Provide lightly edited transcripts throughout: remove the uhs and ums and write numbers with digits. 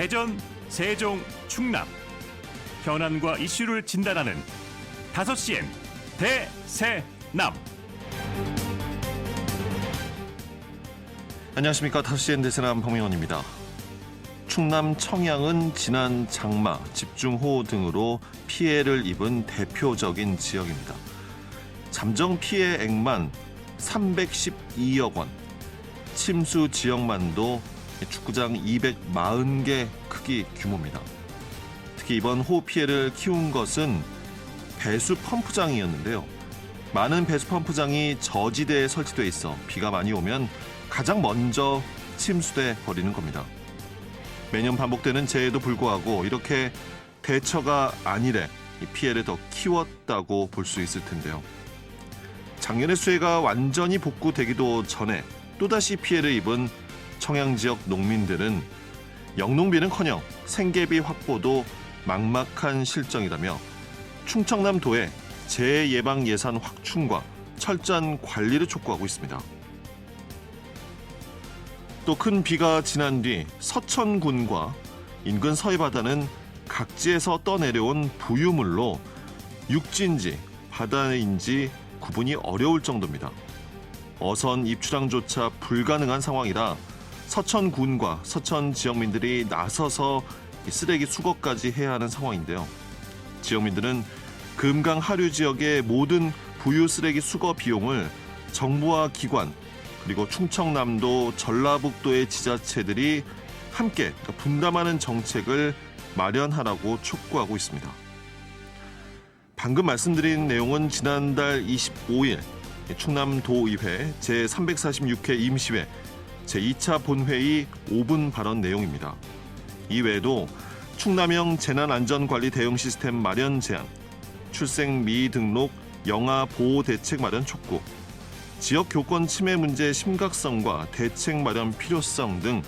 대전, 세종, 충남 현안과 이슈를 진단하는 5시엔 대세남. 안녕하십니까. 5시엔 대세남 황명원입니다. 충남 청양은 지난 장마, 집중호우 등으로 피해를 입은 대표적인 지역입니다. 잠정 피해액만 312억 원, 침수 지역만도 축구장 240개 크기 규모입니다. 특히 이번 호우 피해를 키운 것은 배수 펌프장이었는데요. 많은 배수 펌프장이 저지대에 설치돼 있어 비가 많이 오면 가장 먼저 침수돼 버리는 겁니다. 매년 반복되는 재해에도 불구하고 이렇게 대처가 아니래 이 피해를 더 키웠다고 볼 수 있을 텐데요. 작년의 수해가 완전히 복구되기도 전에 또다시 피해를 입은 청양 지역 농민들은 영농비는커녕 생계비 확보도 막막한 실정이라며 충청남도의 재해 예방 예산 확충과 철저한 관리를 촉구하고 있습니다. 또 큰 비가 지난 뒤 서천군과 인근 서해바다는 각지에서 떠내려온 부유물로 육지인지 바다인지 구분이 어려울 정도입니다. 어선 입출항조차 불가능한 상황이라 서천군과 서천 지역민들이 나서서 쓰레기 수거까지 해야 하는 상황인데요. 지역민들은 금강 하류 지역의 모든 부유 쓰레기 수거 비용을 정부와 기관 그리고 충청남도, 전라북도의 지자체들이 함께 분담하는 정책을 마련하라고 촉구하고 있습니다. 방금 말씀드린 내용은 지난달 25일 충남도의회 제346회 임시회 제2차 본회의 5분 발언 내용입니다. 이외에도 충남형 재난안전관리 대응 시스템 마련 제안, 출생 미등록 영아 보호 대책 마련 촉구, 지역 교권 침해 문제 심각성과 대책 마련 필요성 등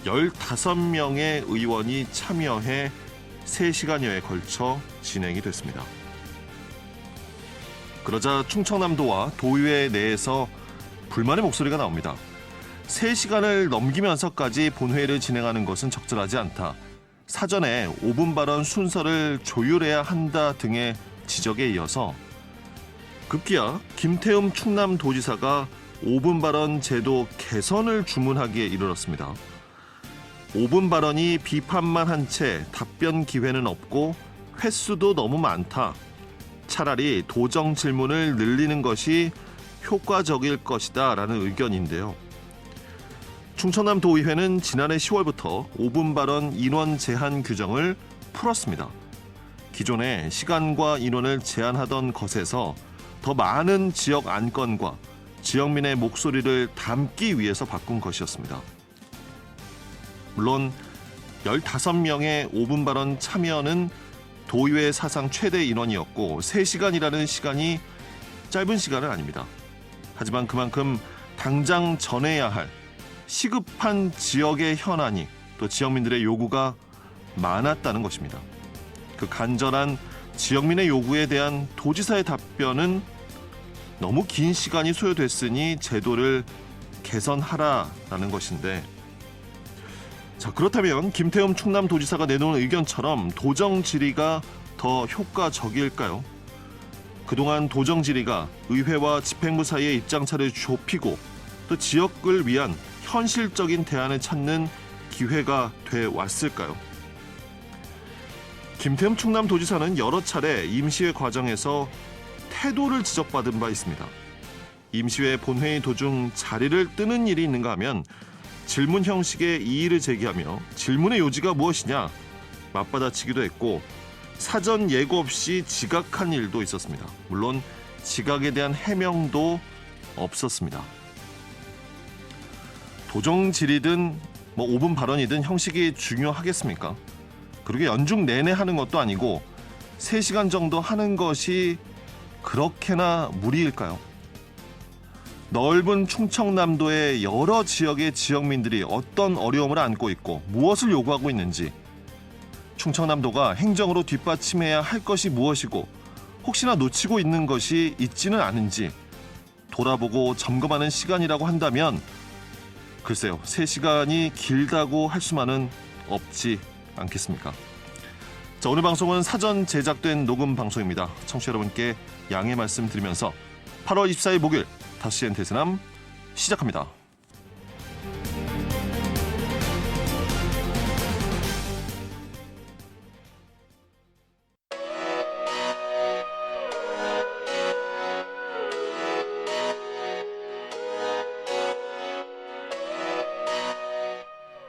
15명의 의원이 참여해 3시간여에 걸쳐 진행이 됐습니다. 그러자 충청남도와 도의회 내에서 불만의 목소리가 나옵니다. 3시간을 넘기면서까지 본회의를 진행하는 것은 적절하지 않다. 사전에 5분 발언 순서를 조율해야 한다 등의 지적에 이어서 급기야 김태흠 충남도지사가 5분 발언 제도 개선을 주문하기에 이르렀습니다. 5분 발언이 비판만 한 채 답변 기회는 없고 횟수도 너무 많다. 차라리 도정 질문을 늘리는 것이 효과적일 것이다 라는 의견인데요. 충청남도의회는 지난해 10월부터 5분 발언 인원 제한 규정을 풀었습니다. 기존에 시간과 인원을 제한하던 것에서 더 많은 지역 안건과 지역민의 목소리를 담기 위해서 바꾼 것이었습니다. 물론 15명의 5분 발언 참여는 도의회 사상 최대 인원이었고 3시간이라는 시간이 짧은 시간은 아닙니다. 하지만 그만큼 당장 전해야 할 시급한 지역의 현안이 또 지역민들의 요구가 많았다는 것입니다. 그 간절한 지역민의 요구에 대한 도지사의 답변은 너무 긴 시간이 소요됐으니 제도를 개선하라라는 것인데, 자, 그렇다면 김태흠 충남도지사가 내놓은 의견처럼 도정 질의가 더 효과적일까요? 그동안 도정 질의가 의회와 집행부 사이의 입장차를 좁히고 또 지역을 위한 현실적인 대안을 찾는 기회가 돼 왔을까요? 김태흠 충남도지사는 여러 차례 임시회 과정에서 태도를 지적받은 바 있습니다. 임시회 본회의 도중 자리를 뜨는 일이 있는가 하면 질문 형식의 이의를 제기하며 질문의 요지가 무엇이냐 맞받아치기도 했고 사전 예고 없이 지각한 일도 있었습니다. 물론 지각에 대한 해명도 없었습니다. 도정 질의든 5분 발언이든 형식이 중요하겠습니까? 그리고 연중 내내 하는 것도 아니고 3시간 정도 하는 것이 그렇게나 무리일까요? 넓은 충청남도의 여러 지역의 지역민들이 어떤 어려움을 안고 있고 무엇을 요구하고 있는지, 충청남도가 행정으로 뒷받침해야 할 것이 무엇이고 혹시나 놓치고 있는 것이 있지는 않은지 돌아보고 점검하는 시간이라고 한다면 글쎄요, 3시간이 길다고 할 수만은 없지 않겠습니까? 자, 오늘 방송은 사전 제작된 녹음 방송입니다. 청취자 여러분께 양해 말씀드리면서 8월 24일 목요일 5시엔 대세남 시작합니다.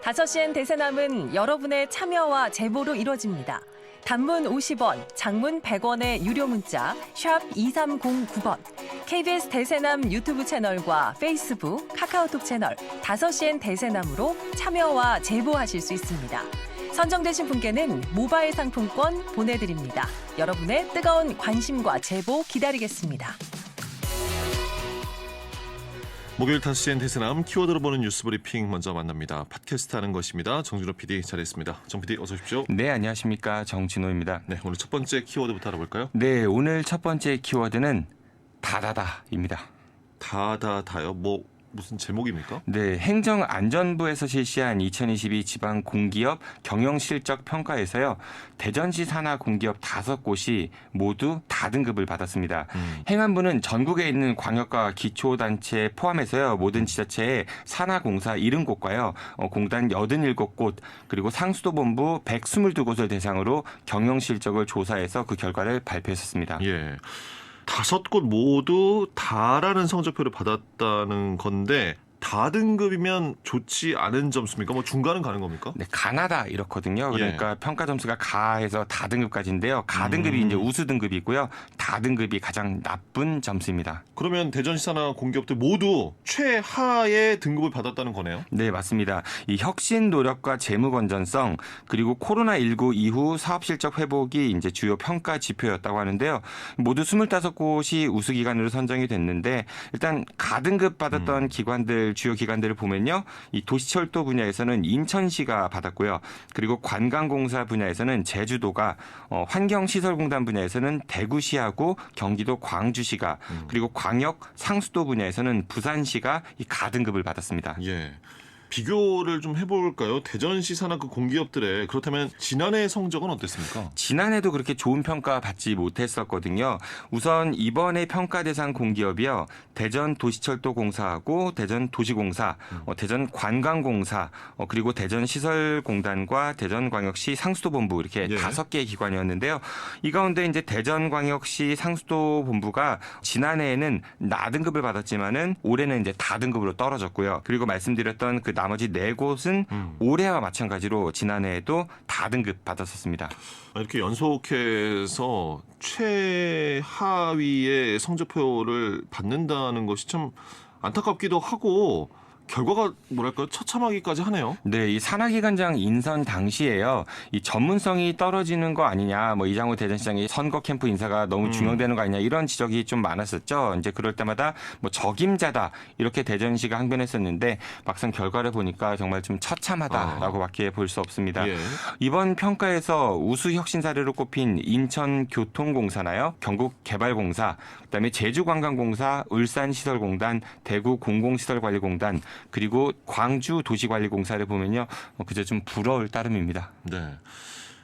다섯 시엔 대세남은 여러분의 참여와 제보로 이루어집니다. 단문 50원, 장문 100원의 유료 문자 샵 2309번, KBS 대세남 유튜브 채널과 페이스북, 카카오톡 채널 5시엔 대세남으로 참여와 제보하실 수 있습니다. 선정되신 분께는 모바일 상품권 보내드립니다. 여러분의 뜨거운 관심과 제보 기다리겠습니다. 목요일 5시엔 대세남 키워드로 보는 뉴스 브리핑 먼저 만납니다. 팟캐스트 하는 것입니다. 정진호 PD 자리했습니다. 정 PD 어서 오십시오. 네, 안녕하십니까. 정진호입니다. 네, 오늘 첫 번째 키워드부터 알아볼까요? 네, 오늘 첫 번째 키워드는 다다다입니다. 다다다요? 뭐 무슨 제목입니까? 네, 행정안전부에서 실시한 2022 지방 공기업 경영실적 평가에서요. 대전시 산하 공기업 5곳이 모두 다등급을 받았습니다. 행안부는 전국에 있는 광역과 기초단체 포함해서요. 모든 지자체의 산하공사 70곳과요. 공단 87곳 그리고 상수도본부 122곳을 대상으로 경영실적을 조사해서 그 결과를 발표했었습니다. 예. 5곳 모두 다라는 성적표를 받았다는 건데 다등급이면 좋지 않은 점수입니까? 뭐 중간은 가는 겁니까? 네, 가나다 이렇거든요. 그러니까 평가 점수가 가에서 다등급까지인데요. 가등급이 이제 우수 등급이고요. 다등급이 가장 나쁜 점수입니다. 그러면 대전시 산하 공기업들 모두 최하의 등급을 받았다는 거네요? 네, 맞습니다. 이 혁신 노력과 재무 건전성 그리고 코로나19 이후 사업 실적 회복이 이제 주요 평가 지표였다고 하는데요. 모두 25곳이 우수 기관으로 선정이 됐는데 일단 가등급 받았던 기관들 주요 기관들을 보면요. 이 도시철도 분야에서는 인천시가 받았고요. 그리고 관광공사 분야에서는 제주도가, 환경시설공단 분야에서는 대구시하고 경기도 광주시가, 그리고 광역 상수도 분야에서는 부산시가 이 가등급을 받았습니다. 예. 비교를 좀 해볼까요? 대전시 산하 그 공기업들의 그렇다면 지난해 성적은 어땠습니까? 지난해도 그렇게 좋은 평가 받지 못했었거든요. 우선 이번에 평가 대상 공기업이요. 대전 도시철도공사하고 대전 도시공사, 대전 관광공사, 그리고 대전 시설공단과 대전광역시 상수도본부 이렇게 예. 5개의 기관이었는데요. 이 가운데 이제 대전광역시 상수도본부가 지난해에는 나등급을 받았지만은 올해는 이제 다등급으로 떨어졌고요. 그리고 말씀드렸던 그 나머지 4곳은 올해와 마찬가지로 지난해에도 다등급 받았었습니다. 이렇게 연속해서 최하위의 성적표를 받는다는 것이 참 안타깝기도 하고 결과가 뭐랄까요? 처참하기까지 하네요. 네, 이 산하기관장 인선 당시에요. 이 전문성이 떨어지는 거 아니냐, 뭐 이장우 대전시장의 선거 캠프 인사가 너무 중용되는 거 아니냐 이런 지적이 좀 많았었죠. 이제 그럴 때마다 뭐 적임자다 이렇게 대전시가 항변했었는데 막상 결과를 보니까 정말 좀 처참하다라고밖에 볼 수 없습니다. 예. 이번 평가에서 우수 혁신 사례로 꼽힌 인천교통공사나요, 경북개발공사, 그다음에 제주관광공사, 울산시설공단, 대구공공시설관리공단 그리고 광주 도시관리공사를 보면요, 그저 좀 부러울 따름입니다. 네.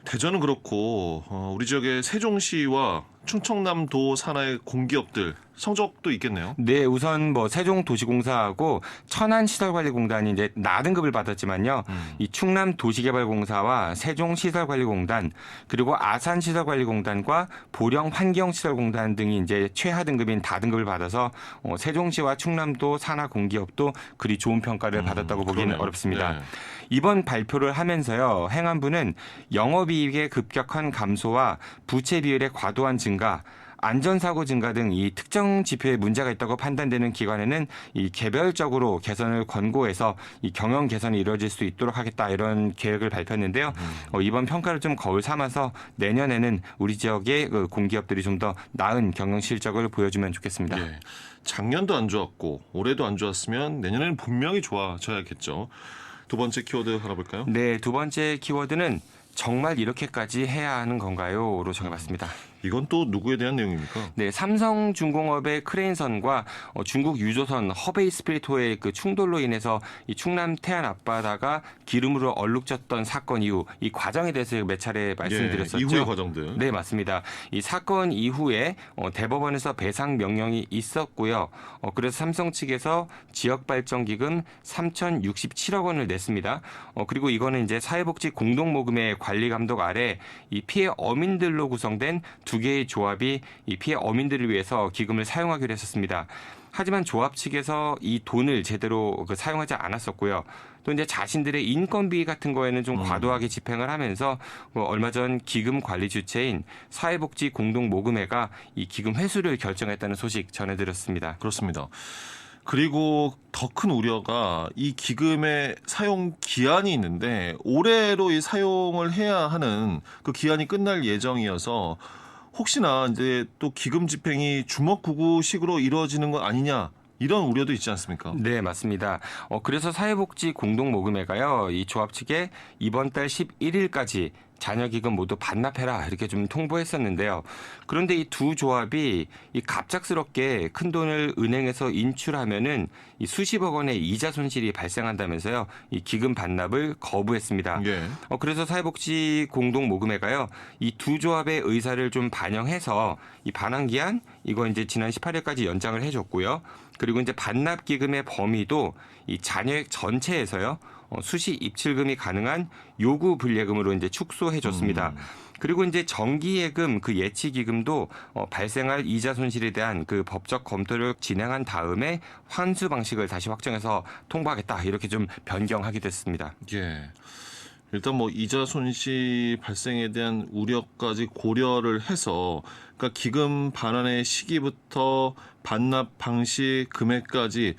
대전은 그렇고 우리 지역의 세종시와 충청남도 산하의 공기업들 성적도 있겠네요. 네, 우선 뭐 세종도시공사하고 천안시설관리공단이 이제 나등급을 받았지만요. 이 충남도시개발공사와 세종시설관리공단 그리고 아산시설관리공단과 보령환경시설공단 등이 이제 최하 등급인 다등급을 받아서 세종시와 충남도 산하 공기업도 그리 좋은 평가를 받았다고 보기는 그러네요. 어렵습니다. 네. 이번 발표를 하면서요, 행안부는 영업이익의 급격한 감소와 부채 비율의 과도한 증가, 안전사고 증가 등 이 특정 지표에 문제가 있다고 판단되는 기관에는 이 개별적으로 개선을 권고해서 이 경영 개선이 이루어질 수 있도록 하겠다 이런 계획을 발표했는데요. 이번 평가를 좀 거울 삼아서 내년에는 우리 지역의 그 공기업들이 좀 더 나은 경영 실적을 보여주면 좋겠습니다. 예. 작년도 안 좋았고 올해도 안 좋았으면 내년에는 분명히 좋아져야겠죠. 두 번째 키워드 알아볼까요? 네, 두 번째 키워드는 정말 이렇게까지 해야 하는 건가요?로 정해봤습니다. 이건 또 누구에 대한 내용입니까? 네, 삼성중공업의 크레인선과 중국 유조선 허베이 스피리토의 그 충돌로 인해서 이 충남 태안 앞바다가 기름으로 얼룩졌던 사건 이후 이 과정에 대해서 몇 차례 말씀드렸었죠. 이후의 과정들. 네, 맞습니다. 이 사건 이후에 대법원에서 배상 명령이 있었고요. 그래서 삼성 측에서 지역발전기금 3,067억 원을 냈습니다. 그리고 이거는 이제 사회복지 공동모금의 관리 감독 아래 이 피해 어민들로 구성된 두 개의 조합이 이 피해 어민들을 위해서 기금을 사용하기로 했었습니다. 하지만 조합 측에서 이 돈을 제대로 사용하지 않았었고요. 또 이제 자신들의 인건비 같은 거에는 좀 과도하게 집행을 하면서 얼마 전 기금 관리 주체인 사회복지 공동모금회가 이 기금 회수를 결정했다는 소식 전해드렸습니다. 그렇습니다. 그리고 더 큰 우려가 이 기금의 사용 기한이 있는데 올해로 이 사용을 해야 하는 그 기한이 끝날 예정이어서 혹시나 이제 또 기금 집행이 주먹구구식으로 이루어지는 것 아니냐 이런 우려도 있지 않습니까? 네, 맞습니다. 그래서 사회복지 공동모금회가요, 이 조합 측에 이번 달 11일까지 자녀기금 모두 반납해라 이렇게 좀 통보했었는데요. 그런데 이 두 조합이 이 갑작스럽게 큰 돈을 은행에서 인출하면은 이 수십억 원의 이자 손실이 발생한다면서요. 이 기금 반납을 거부했습니다. 예. 그래서 사회복지 공동모금회가요, 이 두 조합의 의사를 좀 반영해서 이 반환 기한 이거 이제 지난 18일까지 연장을 해줬고요. 그리고 이제 반납 기금의 범위도 이 잔여액 전체에서요. 수시 입출금이 가능한 요구 불예금으로 이제 축소해줬습니다. 그리고 이제 정기예금 그 예치기금도 발생할 이자 손실에 대한 그 법적 검토를 진행한 다음에 환수 방식을 다시 확정해서 통보하겠다 이렇게 좀 변경하게 됐습니다. 예. 일단 뭐 이자 손실 발생에 대한 우려까지 고려를 해서 그러니까 기금 반환의 시기부터 반납 방식 금액까지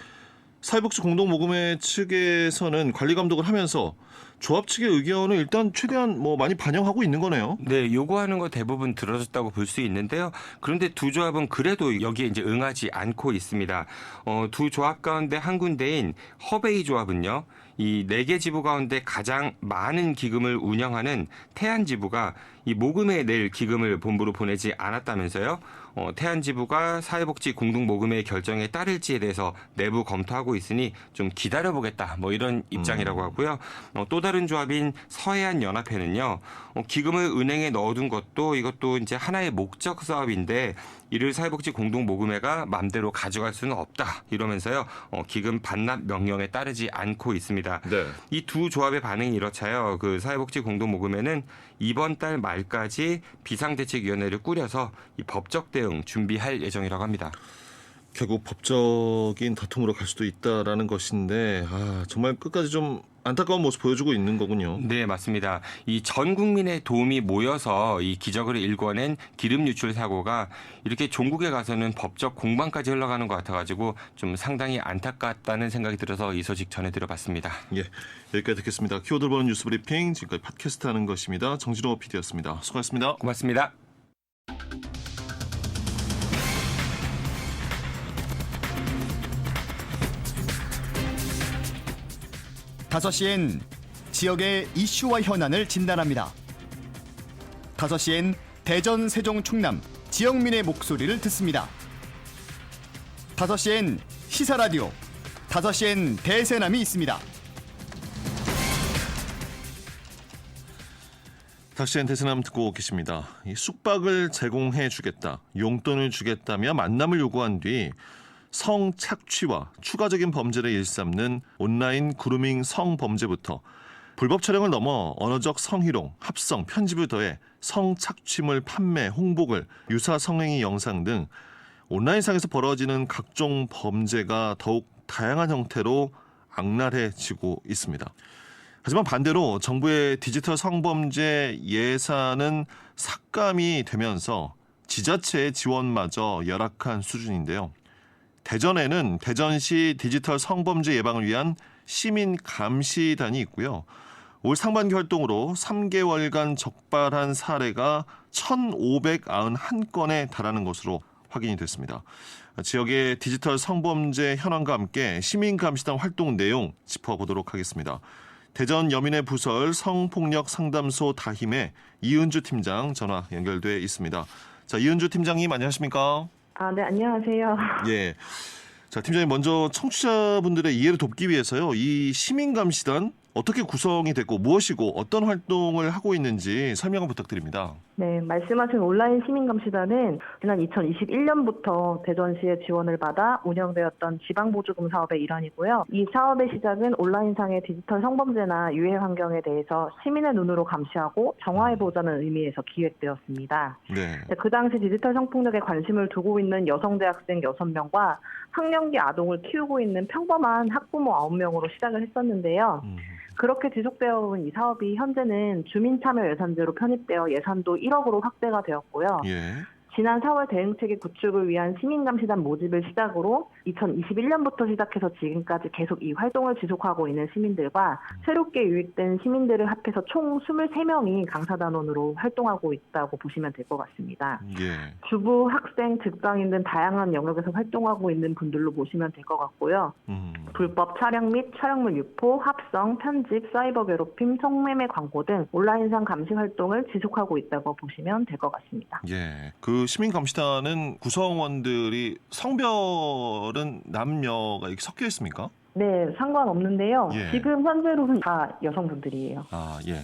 사회복지 공동모금회 측에서는 관리 감독을 하면서 조합 측의 의견을 일단 최대한 뭐 많이 반영하고 있는 거네요. 네, 요구하는 거 대부분 들어줬다고 볼 수 있는데요. 그런데 두 조합은 그래도 여기에 이제 응하지 않고 있습니다. 두 조합 가운데 한 군데인 허베이 조합은요. 이 4개 지부 가운데 가장 많은 기금을 운영하는 태안 지부가 이 모금에 낼 기금을 본부로 보내지 않았다면서요. 태안 지부가 사회복지 공동모금의 결정에 따를지에 대해서 내부 검토하고 있으니 좀 기다려보겠다. 뭐 이런 입장이라고 하고요. 또 다른 조합인 서해안 연합회는요. 기금을 은행에 넣어둔 것도 이것도 이제 하나의 목적 사업인데 이를 사회복지 공동모금회가 마음대로 가져갈 수는 없다. 이러면서요. 기금 반납 명령에 따르지 않고 있습니다. 네. 이 두 조합의 반응이 이렇자요. 그 사회복지 공동모금회는 이번 달 말까지 비상대책위원회를 꾸려서 이 법적 대응 준비할 예정이라고 합니다. 결국 법적인 다툼으로 갈 수도 있다라는 것인데 정말 끝까지 좀 안타까운 모습 보여주고 있는 거군요. 네, 맞습니다. 이 전 국민의 도움이 모여서 이 기적을 일궈낸 기름 유출 사고가 이렇게 종국에 가서는 법적 공방까지 흘러가는 것 같아가지고 좀 상당히 안타깝다는 생각이 들어서 이 소식 전해드려봤습니다. 예, 여기까지 듣겠습니다. 키워드 보는 뉴스 브리핑 지금까지 팟캐스트 하는 것입니다. 정진호 PD였습니다. 수고하셨습니다. 고맙습니다. 다섯 시엔 지역의 이슈와 현안을 진단합니다. 5시엔 대전, 세종, 충남 지역민의 목소리를 듣습니다. 5시엔 시사라디오, 5시엔 대세남이 있습니다. 다시엔 대세남 듣고 계십니다. 이 숙박을 제공해 주겠다, 용돈을 주겠다며 만남을 요구한 뒤 성착취와 추가적인 범죄를 일삼는 온라인 그루밍 성범죄부터 불법 촬영을 넘어 언어적 성희롱, 합성, 편집을 더해 성착취물 판매, 홍보글, 유사 성행위 영상 등 온라인상에서 벌어지는 각종 범죄가 더욱 다양한 형태로 악랄해지고 있습니다. 하지만 반대로 정부의 디지털 성범죄 예산은 삭감이 되면서 지자체의 지원마저 열악한 수준인데요. 대전에는 대전시 디지털 성범죄 예방을 위한 시민 감시단이 있고요. 올 상반기 활동으로 3개월간 적발한 사례가 1,591건에 달하는 것으로 확인이 됐습니다. 지역의 디지털 성범죄 현황과 함께 시민 감시단 활동 내용 짚어보도록 하겠습니다. 대전 여민의 부설 성폭력 상담소 다힘의 이은주 팀장 전화 연결돼 있습니다. 자, 이은주 팀장님 안녕하십니까? 네, 안녕하세요. 예. 자, 팀장님 먼저 청취자분들의 이해를 돕기 위해서요. 이 시민감시단 어떻게 구성이 됐고 무엇이고 어떤 활동을 하고 있는지 설명을 부탁드립니다. 네, 말씀하신 온라인 시민감시단은 지난 2021년부터 대전시의 지원을 받아 운영되었던 지방보조금 사업의 일환이고요. 이 사업의 시작은 온라인상의 디지털 성범죄나 유해 환경에 대해서 시민의 눈으로 감시하고 정화해보자는 의미에서 기획되었습니다. 네. 그 당시 디지털 성폭력에 관심을 두고 있는 여성 대학생 6명과 학령기 아동을 키우고 있는 평범한 학부모 9명으로 시작을 했었는데요. 그렇게 지속되어 온 이 사업이 현재는 주민참여 예산제로 편입되어 예산도 1억으로 확대가 되었고요. 예. 지난 4월 대응체계 구축을 위한 시민감시단 모집을 시작으로 2021년부터 시작해서 지금까지 계속 이 활동을 지속하고 있는 시민들과 새롭게 유입된 시민들을 합해서 총 23명이 강사단원으로 활동하고 있다고 보시면 될 것 같습니다. 예. 주부, 학생, 직장인 등 다양한 영역에서 활동하고 있는 분들로 보시면 될 것 같고요. 불법 촬영 및 촬영물 유포, 합성, 편집, 사이버 괴롭힘, 성매매 광고 등 온라인상 감시 활동을 지속하고 있다고 보시면 될 것 같습니다. 예. 그 시민감시단은 구성원들이 성별은 남녀가 이렇게 섞여 있습니까? 네, 상관없는데요. 예. 지금 현재로는 다 여성분들이에요. 아, 예.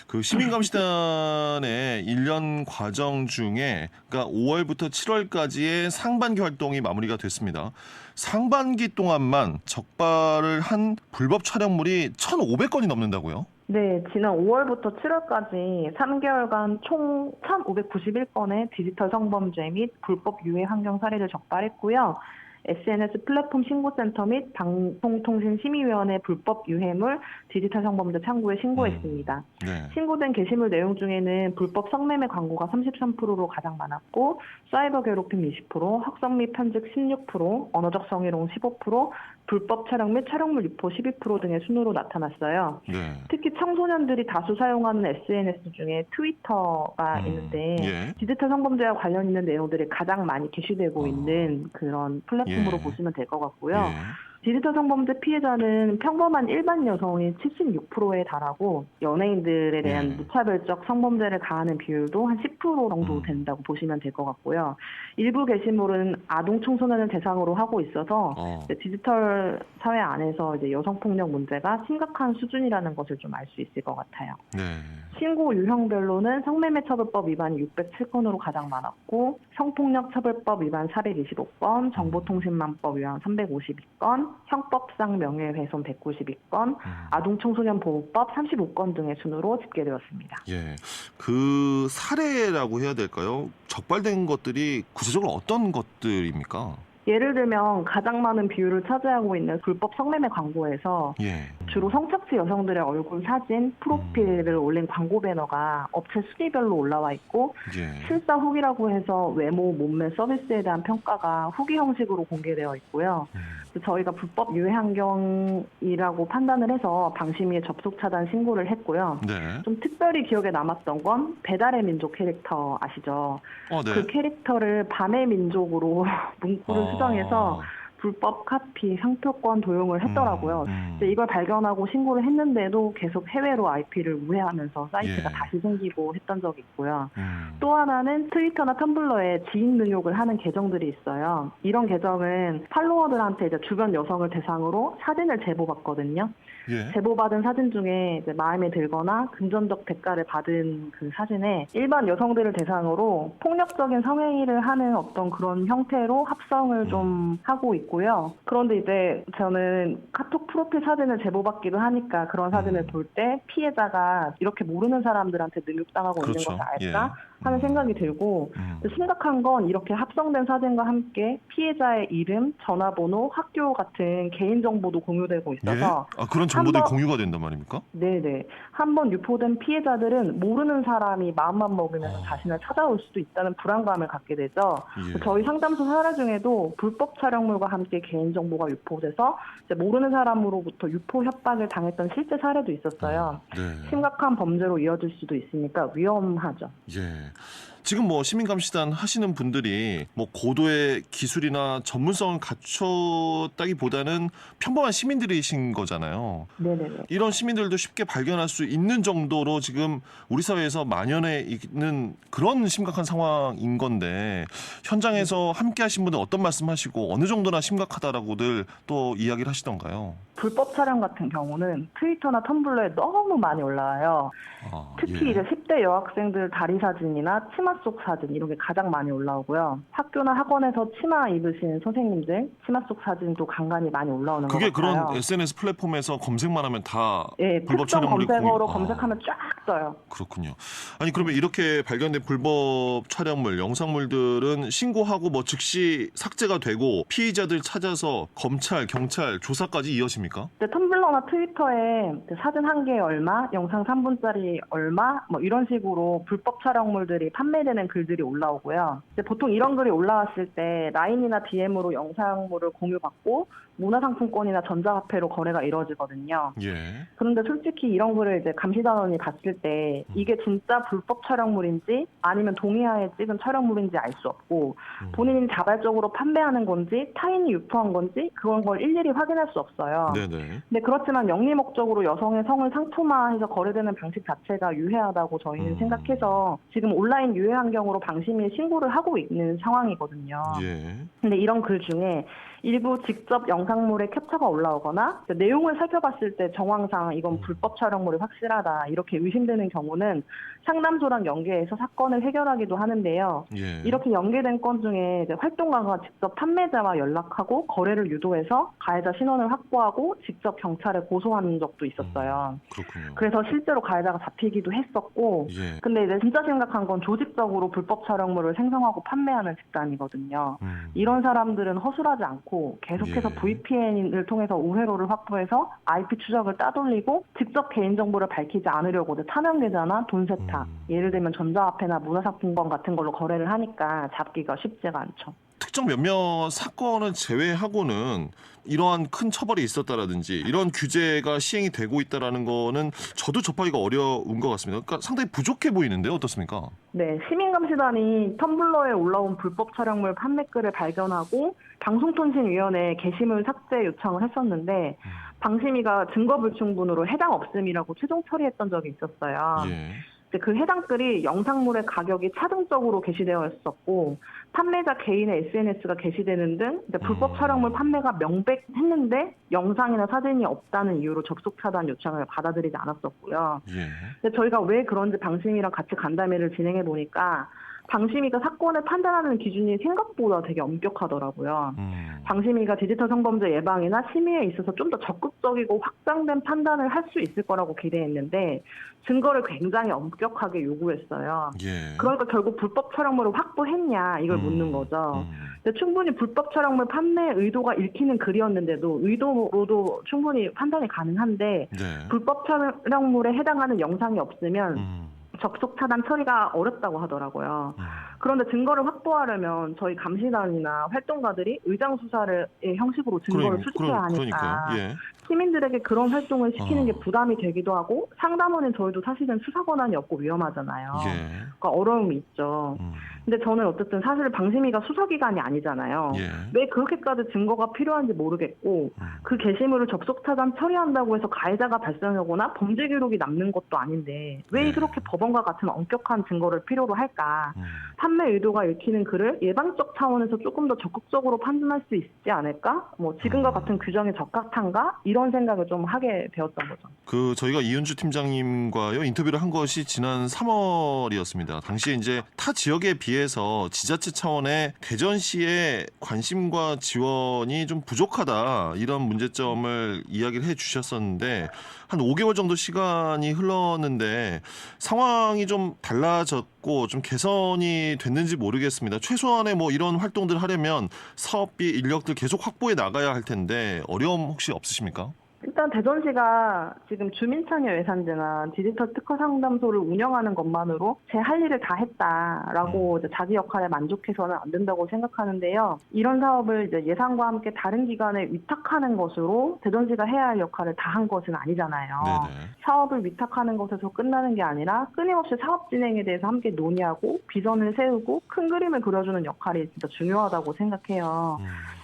그 시민감시단의 1년 과정 중에 그러니까 5월부터 7월까지의 상반기 활동이 마무리가 됐습니다. 상반기 동안만 적발을 한 불법 촬영물이 1,500건이 넘는다고요? 네, 지난 5월부터 7월까지 3개월간 총 1,591건의 디지털 성범죄 및 불법 유해 환경 사례를 적발했고요. SNS 플랫폼 신고센터 및 방송통신심의위원회 불법 유해물 디지털 성범죄 창구에 신고했습니다. 네. 신고된 게시물 내용 중에는 불법 성매매 광고가 33%로 가장 많았고 사이버 괴롭힘 20%, 학성 및 편집 16%, 언어적 성희롱 15%, 불법 촬영 및 촬영물 유포 12% 등의 순으로 나타났어요. 네. 특히 청소년들이 다수 사용하는 SNS 중에 트위터가 있는데 예. 디지털 성범죄와 관련 있는 내용들이 가장 많이 게시되고 있는 그런 플랫폼으로 예. 보시면 될 것 같고요. 예. 디지털 성범죄 피해자는 평범한 일반 여성이 76%에 달하고 연예인들에 대한 예. 무차별적 성범죄를 가하는 비율도 한 10% 정도 된다고 보시면 될 것 같고요. 일부 게시물은 아동 청소년을 대상으로 하고 있어서 이제 디지털 사회 안에서 이제 여성 폭력 문제가 심각한 수준이라는 것을 좀 알 수 있을 것 같아요. 네. 신고 유형별로는 성매매 처벌법 위반이 607건으로 가장 많았고 성폭력 처벌법 위반 425건, 정보통신망법 위반 352건, 형법상 명예훼손 192건, 아동청소년 보호법 35건 등의 순으로 집계되었습니다. 예. 그 사례라고 해야 될까요? 적발된 것들이 구체적으로 어떤 것들입니까? 예를 들면 가장 많은 비율을 차지하고 있는 불법 성매매 광고에서 예. 주로 성착취 여성들의 얼굴 사진, 프로필을 올린 광고 배너가 업체 순위별로 올라와 있고 예. 실사 후기라고 해서 외모, 몸매, 서비스에 대한 평가가 후기 형식으로 공개되어 있고요. 저희가 불법 유해 환경이라고 판단을 해서 방심위에 접속 차단 신고를 했고요. 네. 좀 특별히 기억에 남았던 건 배달의 민족 캐릭터 아시죠? 네. 그 캐릭터를 밤의 민족으로 문구를 수정해서 불법 카피, 상표권 도용을 했더라고요. 근데 이걸 발견하고 신고를 했는데도 계속 해외로 IP를 우회하면서 사이트가 예. 다시 생기고 했던 적이 있고요. 또 하나는 트위터나 텀블러에 지인 능욕을 하는 계정들이 있어요. 이런 계정은 팔로워들한테 이제 주변 여성을 대상으로 사진을 제보받거든요. 예. 제보받은 사진 중에 이제 마음에 들거나 금전적 대가를 받은 그 사진에 일반 여성들을 대상으로 폭력적인 성행위를 하는 어떤 그런 형태로 합성을 좀 하고 있고요. 그런데 이제 저는 카톡 프로필 사진을 제보받기도 하니까 그런 사진을 볼 때 피해자가 이렇게 모르는 사람들한테 능욕당하고 그렇죠. 있는 것을 알까 예. 하는 생각이 들고 심각한 건 이렇게 합성된 사진과 함께 피해자의 이름, 전화번호, 학교 같은 개인정보도 공유되고 있어서 예? 그런 정보들이 한번- 공유가 된단 말입니까? 네네. 한번 유포된 피해자들은 모르는 사람이 마음만 먹으면서 자신을 찾아올 수도 있다는 불안감을 갖게 되죠. 예. 저희 상담소 사례 중에도 불법 촬영물과 함께 개인정보가 유포돼서 이제 모르는 사람으로부터 유포 협박을 당했던 실제 사례도 있었어요. 네. 심각한 범죄로 이어질 수도 있으니까 위험하죠. 예. 지금 뭐 시민감시단 하시는 분들이 뭐 고도의 기술이나 전문성을 갖췄다기보다는 평범한 시민들이신 거잖아요. 네네네. 이런 시민들도 쉽게 발견할 수 있는 정도로 지금 우리 사회에서 만연해 있는 그런 심각한 상황인 건데 현장에서 함께 하신 분들 어떤 말씀하시고 어느 정도나 심각하다라고들 또 이야기를 하시던가요? 불법 촬영 같은 경우는 트위터나 텀블러에 너무 많이 올라와요. 특히 예. 이제 10대 여학생들 다리 사진이나 치마 속 사진 이런 게 가장 많이 올라오고요. 학교나 학원에서 치마 입으신 선생님들 치마 속 사진도 간간히 많이 올라오는 것 그게 같아요. 그런 SNS 플랫폼에서 검색만 하면 다 예, 불법 특정 촬영물이 검색어로 공유- 검색하면 쫙 떠요. 그렇군요. 아니 그러면 이렇게 발견된 불법 촬영물, 영상물들은 신고하고 뭐 즉시 삭제가 되고 피의자들 찾아서 검찰, 경찰 조사까지 이어집니까? 근데 텀블러나 트위터에 사진 한 개에 얼마, 영상 3분짜리 얼마 뭐 이런 식으로 불법 촬영물들이 판매되는 글들이 올라오고요. 근데 보통 이런 글이 올라왔을 때 라인이나 DM으로 영상물을 공유받고 문화상품권이나 전자화폐로 거래가 이루어지거든요. 예. 그런데 솔직히 이런 글을 이제 감시단원이 봤을 때 이게 진짜 불법 촬영물인지 아니면 동의하에 찍은 촬영물인지 알 수 없고 본인이 자발적으로 판매하는 건지 타인이 유포한 건지 그런 걸 일일이 확인할 수 없어요. 네네. 근데 그렇지만 영리 목적으로 여성의 성을 상품화해서 거래되는 방식 자체가 유해하다고 저희는 생각해서 지금 온라인 유해 환경으로 방심위에 신고를 하고 있는 상황이거든요. 예. 근데 이런 글 중에 일부 직접 영상물에 캡처가 올라오거나 내용을 살펴봤을 때 정황상 이건 불법 촬영물이 확실하다 이렇게 의심되는 경우는 상담소랑 연계해서 사건을 해결하기도 하는데요. 예. 이렇게 연계된 건 중에 이제 활동가가 직접 판매자와 연락하고 거래를 유도해서 가해자 신원을 확보하고 직접 경찰에 고소하는 적도 있었어요. 그렇군요. 그래서 실제로 가해자가 잡히기도 했었고 예. 근데 이제 진짜 심각한 건 조직적으로 불법 촬영물을 생성하고 판매하는 집단이거든요. 이런 사람들은 허술하지 않고 계속해서 예. VPN을 통해서 우회로를 확보해서 IP 추적을 따돌리고 직접 개인정보를 밝히지 않으려고 차명 계좌나 돈 세탁, 예를 들면 전자화폐나 문화상품권 같은 걸로 거래를 하니까 잡기가 쉽지가 않죠. 특정 몇몇 사건을 제외하고는 이러한 큰 처벌이 있었다라든지 이런 규제가 시행이 되고 있다라는 거는 저도 접하기가 어려운 것 같습니다. 그러니까 상당히 부족해 보이는데요. 어떻습니까? 네, 시민감시단이 텀블러에 올라온 불법 촬영물 판매글을 발견하고 방송통신위원회에 게시물 삭제 요청을 했었는데 방심위가 증거불충분으로 해당 없음이라고 최종 처리했던 적이 있었어요. 예. 그 해당 글이 영상물의 가격이 차등적으로 게시되어 있었고 판매자 개인의 SNS가 게시되는 등 불법 촬영물 판매가 명백했는데 영상이나 사진이 없다는 이유로 접속 차단 요청을 받아들이지 않았었고요. 예. 근데 저희가 왜 그런지 방심위랑 같이 간담회를 진행해 보니까 방심위가 사건을 판단하는 기준이 생각보다 되게 엄격하더라고요. 방심위가 디지털 성범죄 예방이나 심의에 있어서 좀 더 적극적이고 확장된 판단을 할 수 있을 거라고 기대했는데 증거를 굉장히 엄격하게 요구했어요. 예. 그러니까 결국 불법 촬영물을 확보했냐 이걸 묻는 거죠. 근데 충분히 불법 촬영물 판매 의도가 읽히는 글이었는데도 의도로도 충분히 판단이 가능한데 네. 불법 촬영물에 해당하는 영상이 없으면 접속 차단 처리가 어렵다고 하더라고요. 그런데 증거를 확보하려면 저희 감시단이나 활동가들이 의장 수사의 형식으로 증거를 수집해야 하니까 그러니까요. 예. 시민들에게 그런 활동을 시키는 게 어. 부담이 되기도 하고 상담원인 저희도 사실은 수사 권한이 없고 위험하잖아요. 예. 그러니까 어려움이 있죠. 근데 저는 어쨌든 사실 방심위가 수사기관이 아니잖아요. 예. 왜 그렇게까지 증거가 필요한지 모르겠고 그 게시물을 접속 차단 처리한다고 해서 가해자가 발생하거나 범죄 기록이 남는 것도 아닌데 왜 네. 그렇게 법원과 같은 엄격한 증거를 필요로 할까? 판매 의도가 읽히는 글을 예방적 차원에서 조금 더 적극적으로 판단할 수 있지 않을까? 뭐 지금과 같은 규정이 적합한가? 이런 생각을 좀 하게 되었던 거죠. 그 저희가 이은주 팀장님과요 인터뷰를 한 것이 지난 3월이었습니다. 당시에 이제 타 지역에 비해서 지자체 차원의 대전시의 관심과 지원이 좀 부족하다 이런 문제점을 이야기를 해주셨었는데 한 5개월 정도 시간이 흘렀는데 상황이 좀 달라졌고 좀 개선이 됐는지 모르겠습니다. 최소한의 뭐 이런 활동들 하려면 사업비 인력들 계속 확보해 나가야 할 텐데 어려움 혹시 없으십니까? 일단 대전시가 지금 주민참여 예산제나 디지털 특허 상담소를 운영하는 것만으로 제 할 일을 다 했다라고 이제 자기 역할에 만족해서는 안 된다고 생각하는데요. 이런 사업을 이제 예산과 함께 다른 기관에 위탁하는 것으로 대전시가 해야 할 역할을 다 한 것은 아니잖아요. 네네. 사업을 위탁하는 것에서 끝나는 게 아니라 끊임없이 사업 진행에 대해서 함께 논의하고 비전을 세우고 큰 그림을 그려주는 역할이 진짜 중요하다고 생각해요.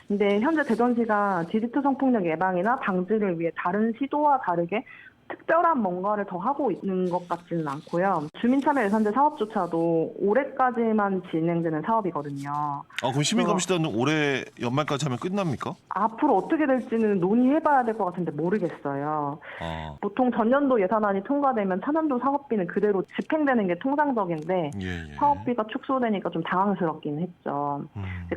근데 현재 대전시가 디지털 성폭력 예방이나 방지를 위해 다른 시도와 다르게 특별한 뭔가를 더 하고 있는 것 같지는 않고요. 주민참여 예산제 사업조차도 올해까지만 진행되는 사업이거든요. 그럼 시민감시단은 올해 연말까지 하면 끝납니까? 앞으로 어떻게 될지는 논의해봐야 될 것 같은데 모르겠어요. 보통 전년도 예산안이 통과되면 차년도 사업비는 그대로 집행되는 게 통상적인데 예. 사업비가 축소되니까 좀 당황스럽긴 했죠.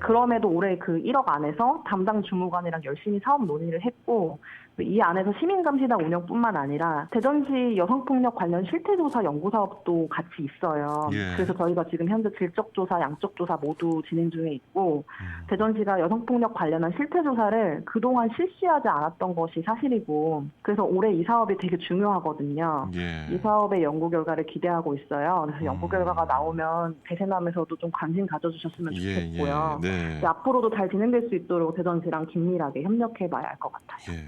그럼에도 올해 그 1억 안에서 담당 주무관이랑 열심히 사업 논의를 했고 이 안에서 시민감시단 운영뿐만 아니라 대전시 여성폭력 관련 실태조사 연구사업도 같이 있어요. 예. 그래서 저희가 지금 현재 질적조사, 양적조사 모두 진행 중에 있고 대전시가 여성폭력 관련한 실태조사를 그동안 실시하지 않았던 것이 사실이고 그래서 올해 이 사업이 되게 중요하거든요. 예. 이 사업의 연구 결과를 기대하고 있어요. 그래서 연구 결과가 나오면 대세남에서도 좀 관심 가져주셨으면 좋겠고요. 네. 앞으로도 잘 진행될 수 있도록 대전시랑 긴밀하게 협력해봐야 할 것 같아요. 예.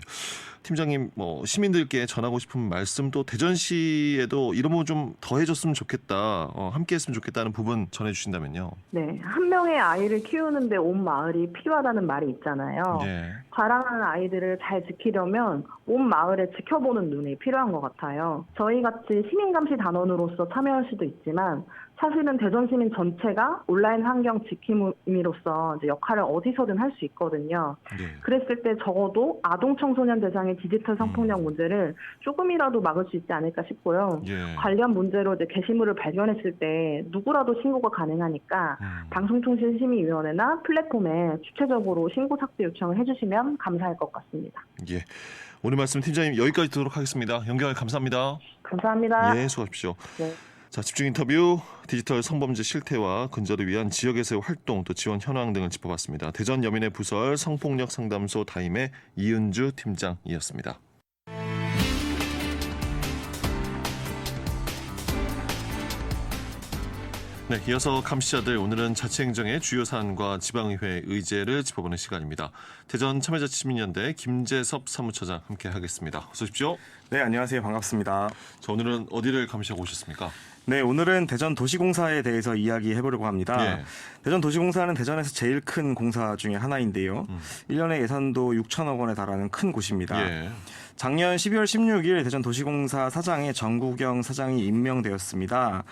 팀장님, 시민들께 전하고 싶은 말씀도 대전시에도 이런 부분 좀 더 해줬으면 좋겠다, 함께했으면 좋겠다는 부분 전해주신다면요. 네, 한 명의 아이를 키우는데 온 마을이 필요하다는 말이 있잖아요. 예. 자라나는 아이들을 잘 지키려면 온 마을에 지켜보는 눈이 필요한 것 같아요. 저희같이 시민감시 단원으로서 참여할 수도 있지만 사실은 대전 시민 전체가 온라인 환경 지킴이로서 이제 역할을 어디서든 할 수 있거든요. 네. 그랬을 때 적어도 아동 청소년 대상의 디지털 성폭력 문제를 조금이라도 막을 수 있지 않을까 싶고요. 예. 관련 문제로 이제 게시물을 발견했을 때 누구라도 신고가 가능하니까 방송통신심의위원회나 플랫폼에 주체적으로 신고 삭제 요청을 해주시면 감사할 것 같습니다. 예. 오늘 말씀 팀장님 여기까지 듣도록 하겠습니다. 연결 감사합니다. 감사합니다. 예, 수고하십시오. 네. 자, 집중 인터뷰, 디지털 성범죄 실태와 근절을 위한 지역에서의 활동 또 지원 현황 등을 짚어봤습니다. 대전 여민의 부설 성폭력 상담소 다임의 이은주 팀장이었습니다. 네, 이어서 감시자들 오늘은 자치행정의 주요 사안과 지방의회 의제를 짚어보는 시간입니다. 대전 참여자치민연대 김재섭 사무처장 함께하겠습니다. 어서 오십시오. 네, 안녕하세요. 반갑습니다. 자, 오늘은 어디를 감시하고 오셨습니까? 네, 오늘은 대전 도시공사에 대해서 이야기해보려고 합니다. 예. 대전 도시공사는 대전에서 제일 큰 공사 중에 하나인데요. 1년에 예산도 6천억 원에 달하는 큰 곳입니다. 예. 작년 12월 16일 대전 도시공사 사장에 정구경 사장이 임명되었습니다.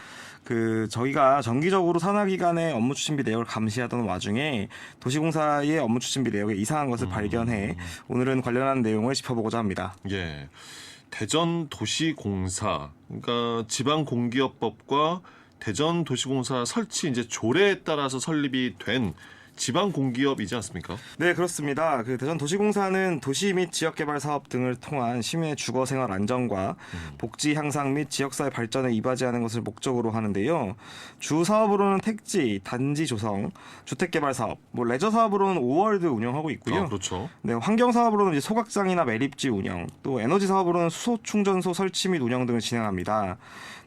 저희가 정기적으로 산하기관의 업무 추진비 내역을 감시하던 와중에 도시공사의 업무 추진비 내역에 이상한 것을 발견해 오늘은 관련한 내용을 짚어보고자 합니다. 예. 대전도시공사, 그러니까 지방공기업법과 대전도시공사 설치 이제 조례에 따라서 설립이 된 지방공기업이지 않습니까? 네, 그렇습니다. 대전도시공사는 도시 및 지역개발 사업 등을 통한 시민의 주거생활 안정과 복지 향상 및 지역사회 발전에 이바지하는 것을 목적으로 하는데요. 주 사업으로는 택지, 단지 조성, 주택개발 사업, 레저 사업으로는 5월드 운영하고 있고요. 그렇죠. 네, 환경 사업으로는 이제 소각장이나 매립지 운영, 또 에너지 사업으로는 수소 충전소 설치 및 운영 등을 진행합니다.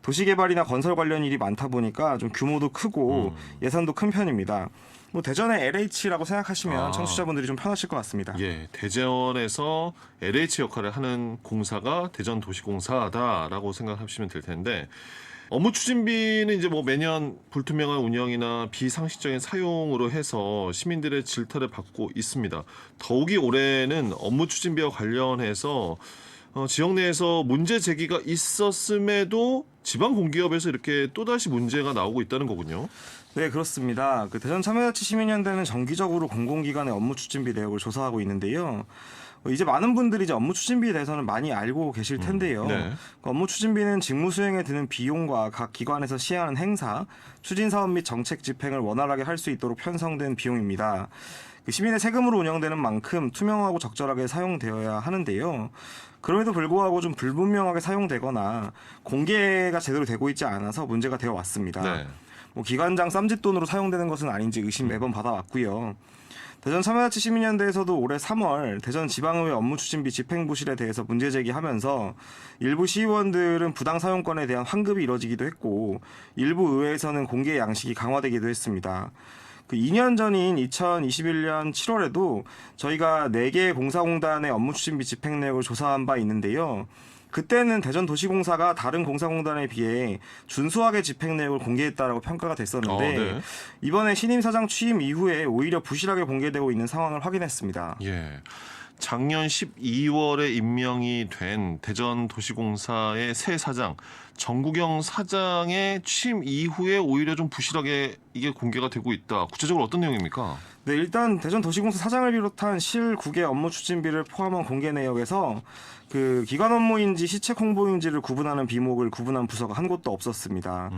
도시개발이나 건설 관련 일이 많다 보니까 좀 규모도 크고 예산도 큰 편입니다. 대전의 LH라고 생각하시면 청취자분들이 좀 편하실 것 같습니다. 예, 대전에서 LH 역할을 하는 공사가 대전도시공사다라고 생각하시면 될 텐데, 업무 추진비는 이제 매년 불투명한 운영이나 비상식적인 사용으로 해서 시민들의 질타를 받고 있습니다. 더욱이 올해는 업무 추진비와 관련해서 지역 내에서 문제 제기가 있었음에도 지방공기업에서 이렇게 또다시 문제가 나오고 있다는 거군요. 네, 그렇습니다. 대전 참여자치시민연대는 정기적으로 공공기관의 업무 추진비 내역을 조사하고 있는데요. 이제 많은 분들이 이제 업무 추진비에 대해서는 많이 알고 계실 텐데요. 네. 업무 추진비는 직무 수행에 드는 비용과 각 기관에서 시행하는 행사, 추진 사업 및 정책 집행을 원활하게 할 수 있도록 편성된 비용입니다. 시민의 세금으로 운영되는 만큼 투명하고 적절하게 사용되어야 하는데요. 그럼에도 불구하고 좀 불분명하게 사용되거나 공개가 제대로 되고 있지 않아서 문제가 되어 왔습니다. 네. 기관장 쌈짓돈으로 사용되는 것은 아닌지 의심 매번 받아왔고요. 대전 참여자치 시민연대에서도 올해 3월 대전 지방의회 업무추진비 집행부실에 대해서 문제 제기하면서 일부 시의원들은 부당 사용권에 대한 환급이 이뤄지기도 했고 일부 의회에서는 공개 양식이 강화되기도 했습니다. 그 2년 전인 2021년 7월에도 저희가 4개 공사공단의 업무추진비 집행 내역을 조사한 바 있는데요. 그때는 대전도시공사가 다른 공사공단에 비해 준수하게 집행 내역을 공개했다라고 평가가 됐었는데 네. 이번에 신임 사장 취임 이후에 오히려 부실하게 공개되고 있는 상황을 확인했습니다. 예. 작년 12월에 임명이 된 대전도시공사의 새 사장 정국영 사장의 취임 이후에 오히려 좀 부실하게 이게 공개가 되고 있다. 구체적으로 어떤 내용입니까? 네, 일단 대전도시공사 사장을 비롯한 실 9개 업무 추진비를 포함한 공개 내역에서 그 기관 업무인지 시책 홍보인지를 구분하는 비목을 구분한 부서가 한 곳도 없었습니다.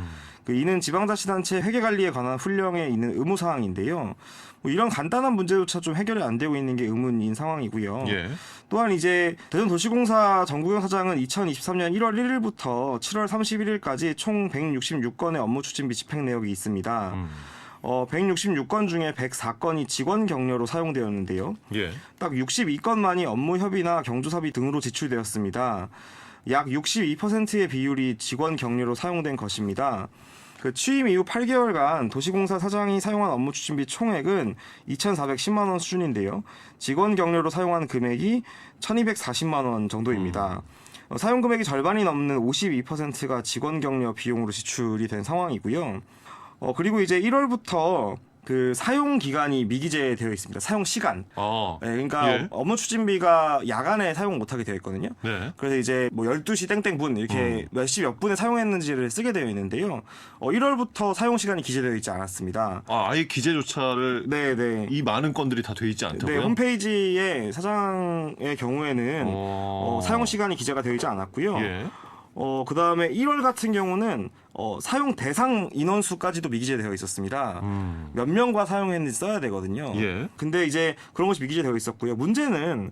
이는 지방자치단체 회계관리에 관한 훈령에 있는 의무사항인데요. 뭐 이런 간단한 문제조차 좀 해결이 안 되고 있는 게 의문인 상황이고요. 예. 또한 이제 대전도시공사 정국영 사장은 2023년 1월 1일부터 7월 31일까지 총 166건의 업무 추진비 집행 내역이 있습니다. 166건 중에 104건이 직원 격려로 사용되었는데요. 예. 딱 62건만이 업무 협의나 경조사비 등으로 지출되었습니다. 약 62%의 비율이 직원 격려로 사용된 것입니다. 그 취임 이후 8개월간 도시공사 사장이 사용한 업무 추진비 총액은 2,410만 원 수준인데요. 직원 격려로 사용한 금액이 1,240만 원 정도입니다. 사용 금액이 절반이 넘는 52%가 직원 격려 비용으로 지출이 된 상황이고요. 그리고 이제 1월부터 그 사용 기간이 미기재되어 있습니다. 사용 시간. 네, 그러니까 예. 업무 추진비가 야간에 사용 못하게 되어 있거든요. 네. 그래서 이제 뭐 12시 땡땡분 이렇게 몇 시 몇 분에 사용했는지를 쓰게 되어 있는데요. 1월부터 사용 시간이 기재되어 있지 않았습니다. 아예 기재조차를 네. 이 많은 건들이 다 돼 있지 않다고요? 네, 홈페이지에 사장의 경우에는 사용 시간이 기재가 되어 있지 않았고요. 예. 그다음에 1월 같은 경우는 사용 대상 인원수까지도 미기재되어 있었습니다. 몇 명과 사용했는지 써야 되거든요. 예. 근데 이제 그런 것이 미기재되어 있었고요. 문제는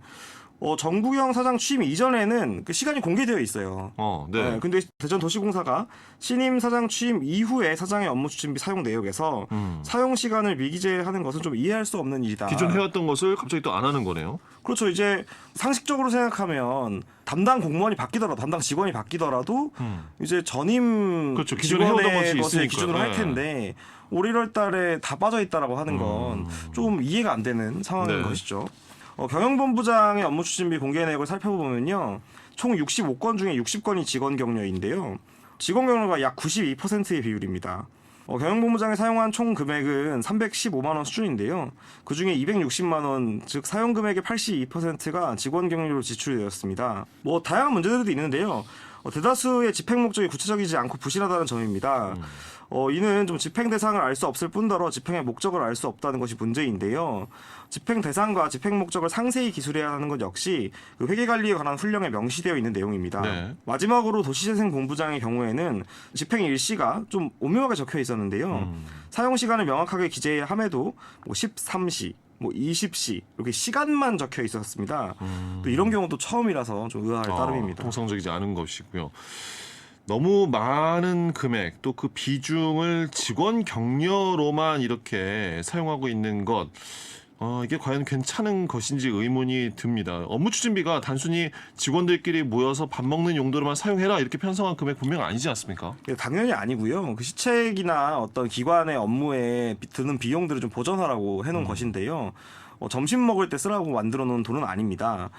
정국영 사장 취임 이전에는 그 시간이 공개되어 있어요. 네. 근데 대전도시공사가 신임 사장 취임 이후에 사장의 업무 추진비 사용 내역에서 사용 시간을 미기재하는 것은 좀 이해할 수 없는 일이다. 기존 해왔던 것을 갑자기 또 안 하는 거네요. 그렇죠. 이제 상식적으로 생각하면 담당 공무원이 바뀌더라도 담당 직원이 바뀌더라도 이제 전임 그렇죠. 기존에 해오던 것이 직원의 것을 있으니까. 기준으로 할 텐데 올 1월 달에 다 빠져 있다라고 하는 건 좀 이해가 안 되는 상황인 네. 것이죠. 경영본부장의 업무 추진비 공개 내역을 살펴보면요. 총 65건 중에 60건이 직원 격려인데요. 직원 격려가 약 92%의 비율입니다. 경영본부장이 사용한 총 금액은 315만 원 수준인데요. 그중에 260만 원, 즉 사용 금액의 82%가 직원 격려로 지출되었습니다. 뭐 다양한 문제들도 있는데요. 대다수의 집행 목적이 구체적이지 않고 부실하다는 점입니다. 이는 좀 집행 대상을 알 수 없을 뿐더러 집행의 목적을 알 수 없다는 것이 문제인데요. 집행 대상과 집행 목적을 상세히 기술해야 하는 것 역시 그 회계관리에 관한 훈령에 명시되어 있는 내용입니다. 네. 마지막으로 도시재생본부장의 경우에는 집행 일시가 좀 오묘하게 적혀 있었는데요. 사용 시간을 명확하게 기재함에도 뭐 13시, 뭐 20시 이렇게 시간만 적혀 있었습니다. 또 이런 경우도 처음이라서 좀 의아할 따름입니다. 통상적이지 않은 것이고요. 너무 많은 금액 또 그 비중을 직원 격려로만 이렇게 사용하고 있는 것 이게 과연 괜찮은 것인지 의문이 듭니다. 업무 추진비가 단순히 직원들끼리 모여서 밥 먹는 용도로만 사용해라 이렇게 편성한 금액 분명 아니지 않습니까? 네, 당연히 아니고요. 그 시책이나 어떤 기관의 업무에 드는 비용들을 좀 보전하라고 해놓은 것인데요. 점심 먹을 때 쓰라고 만들어 놓은 돈은 아닙니다.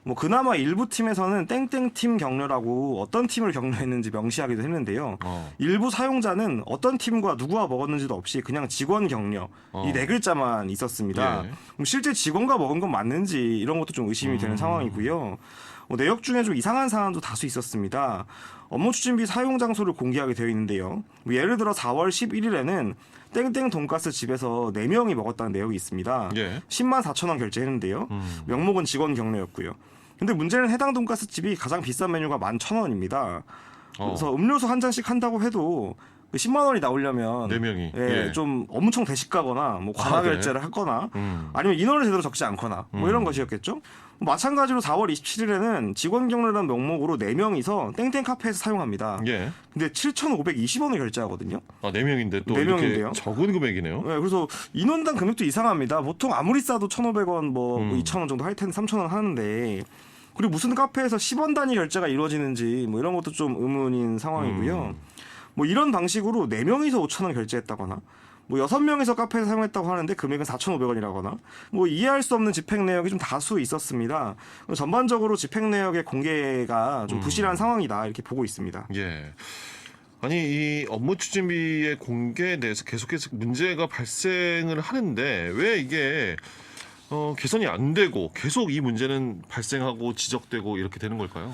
뭐 그나마 일부 팀에서는 땡땡팀 격려라고 어떤 팀을 격려했는지 명시하기도 했는데요. 일부 사용자는 어떤 팀과 누구와 먹었는지도 없이 그냥 직원 격려 이 네 글자만 있었습니다. 예. 그럼 실제 직원과 먹은 건 맞는지 이런 것도 좀 의심이 되는 상황이고요. 내역 중에 좀 이상한 사안도 다수 있었습니다. 업무 추진비 사용 장소를 공개하게 되어 있는데요. 예를 들어 4월 11일에는 땡땡 돈가스 집에서 4명이 먹었다는 내역이 있습니다. 예. 10만 4천 원 결제했는데요. 명목은 직원 격려였고요. 근데 문제는 해당 돈가스 집이 가장 비싼 메뉴가 11,000원입니다. 그래서 음료수 한 잔씩 한다고 해도 그 10만 원이 나오려면 4명이 예, 좀 엄청 대식가거나 뭐 관화 네. 결제를 하거나 아니면 인원을 제대로 적지 않거나 뭐 이런 것이었겠죠. 마찬가지로 4월 27일에는 직원 경로라는 명목으로 4명이서 땡땡 카페에서 사용합니다. 예. 근데 7,520원을 결제하거든요. 아, 4명인데 또 네 이렇게 명인데요? 적은 금액이네요. 네, 그래서 인원당 금액도 이상합니다. 보통 아무리 싸도 1,500원, 뭐 2,000원 정도 할 텐데 3,000원 하는데 그리고 무슨 카페에서 10원 단위 결제가 이루어지는지 뭐 이런 것도 좀 의문인 상황이고요. 뭐 이런 방식으로 4명이서 5,000원 결제했다거나 뭐 6명이서 카페에서 사용했다고 하는데 금액은 4,500원이라거나 뭐 이해할 수 없는 집행 내역이 좀 다수 있었습니다. 전반적으로 집행 내역의 공개가 좀 부실한 상황이다 이렇게 보고 있습니다. 예. 아니 이 업무 추진비의 공개에 대해서 계속해서 문제가 발생을 하는데 왜 이게 개선이 안 되고 계속 이 문제는 발생하고 지적되고 이렇게 되는 걸까요?